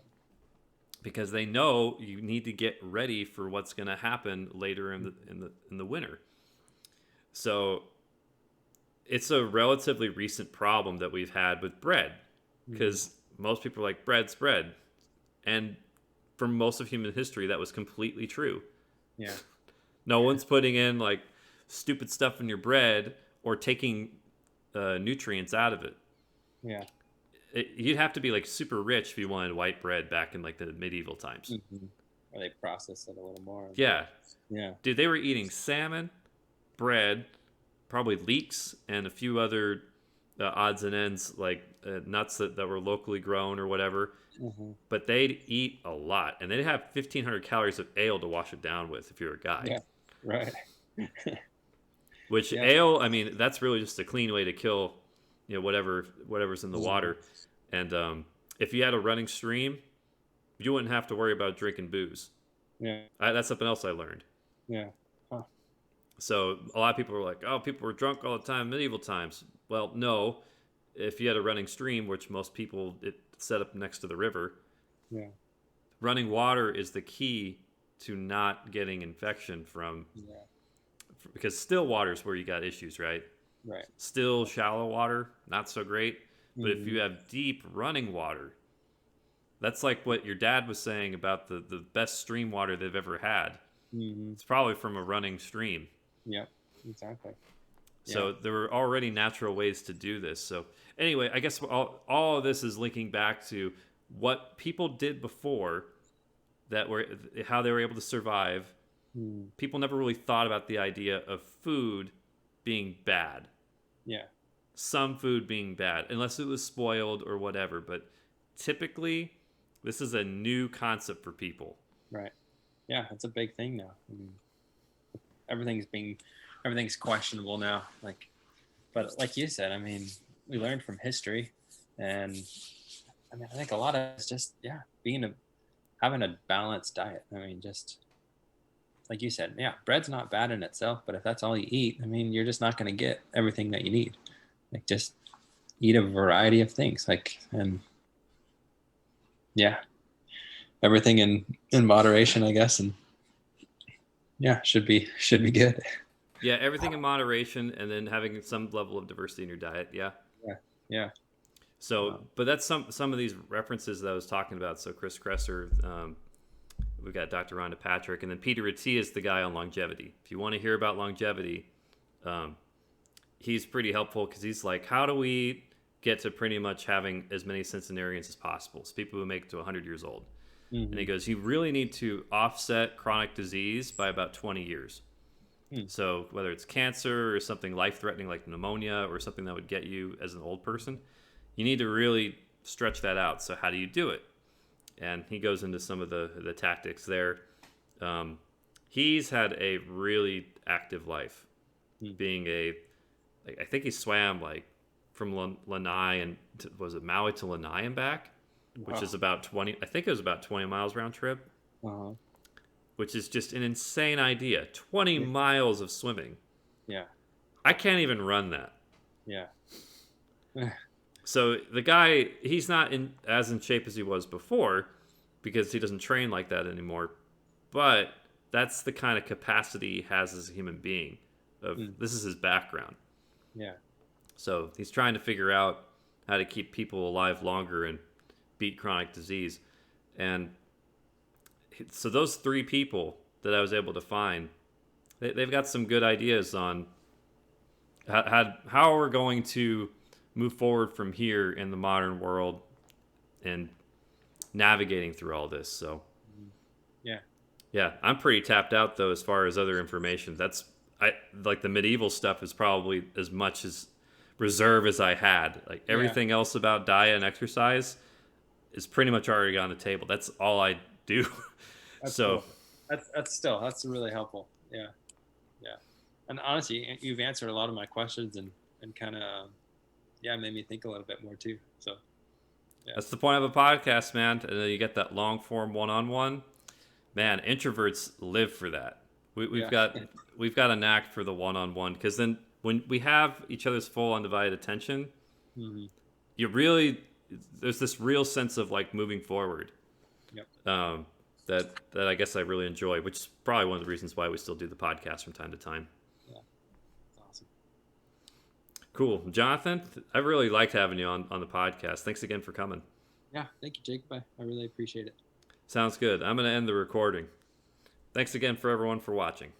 because they know you need to get ready for what's going to happen later in the winter. So it's a relatively recent problem that we've had with bread
Mm-hmm.
because most people are like bread's bread, and for most of human history that was completely true.
Yeah.
No one's putting in like stupid stuff in your bread or taking nutrients out of it.
Yeah.
You'd have to be like super rich if you wanted white bread back in like the medieval times.
Mm-hmm. Or they process it a little more.
Yeah,
Yeah.
dude, they were eating salmon, bread, probably leeks, and a few other odds and ends like nuts that were locally grown or whatever.
Mm-hmm.
But they'd eat a lot, and they'd have 1,500 calories of ale to wash it down with if you're a guy.
Yeah. Right.
Which
Yeah.
ale, I mean, that's really just a clean way to kill, whatever's in the
Mm-hmm.
water. And if you had a running stream, you wouldn't have to worry about drinking booze.
Yeah.
That's something else I learned.
Yeah. Huh.
So a lot of people were like, "Oh, people were drunk all the time in medieval times." Well, no. If you had a running stream, which most people set up next to the river,
Yeah.
running water is the key to not getting infection from.
Yeah.
Because still water is where you got issues, right?
Right.
Still shallow water, not so great. But if
Mm-hmm.
you have deep running water, that's like what your dad was saying about the best stream water they've ever had.
Mm-hmm.
It's probably from a running stream.
Yep. Exactly.
So
Yeah.
there were already natural ways to do this. So anyway, I guess all of this is linking back to what people did before that were how they were able to survive.
Mm.
People never really thought about the idea of food being bad.
Yeah.
Some food being bad, unless it was spoiled or whatever. But typically, this is a new concept for people.
Right. Yeah, it's a big thing now. I mean, everything's questionable now. But like you said, I mean, we learned from history, and I mean, I think a lot of it's just having a balanced diet. I mean, just like you said, yeah, bread's not bad in itself, but if that's all you eat, I mean, you're just not going to get everything that you need. Like, just eat a variety of things. And yeah, everything in moderation, I guess, and yeah, should be good.
Yeah, everything in moderation, and then having some level of diversity in your diet. Yeah.
Yeah, yeah,
So, but that's some of these references that I was talking about. So Chris Kresser, we've got Dr. Rhonda Patrick, and then Peter Attia is the guy on longevity. If you want to hear about longevity, he's pretty helpful because he's like, how do we get to pretty much having as many centenarians as possible? So people who make it to 100 years old.
mm-hmm.
And he goes, you really need to offset chronic disease by about 20 years. So whether it's cancer or something life-threatening like pneumonia or something that would get you as an old person, you need to really stretch that out. So how do you do it? And he goes into some of the tactics there. He's had a really active life, being I think he swam like from Lanai and was it Maui to Lanai and back, which is about 20. I think it was about 20 miles round trip.
Uh-huh.
Which is just an insane idea. 20 miles of swimming.
Yeah.
I can't even run that.
Yeah.
So the guy, he's not as in shape as he was before because he doesn't train like that anymore. But that's the kind of capacity he has as a human being. This is his background.
Yeah.
So he's trying to figure out how to keep people alive longer and beat chronic disease. And so those three people that I was able to find, they've got some good ideas on how we're going to move forward from here in the modern world and navigating through all this. So yeah, I'm pretty tapped out though as far as other information. I like the medieval stuff is probably as much as reserve as I had. Like everything else about diet and exercise is pretty much already on the table. That's all I do.
That's
so
cool. That's really helpful. Yeah. And honestly, you've answered a lot of my questions and kind of made me think a little bit more too. So
that's the point of a podcast, man. And then you get that long form one-on-one. Man, introverts live for that. We've got a knack for the one-on-one because then when we have each other's full undivided attention, there's this real sense of like moving forward.
Yep.
That I guess I really enjoy, which is probably one of the reasons why we still do the podcast from time to time.
Yeah, that's awesome.
Cool. Jonathan, I really liked having you on the podcast. Thanks again for coming.
Yeah, thank you, Jacob. I really appreciate it.
Sounds good. I'm going to end the recording. Thanks again for everyone for watching.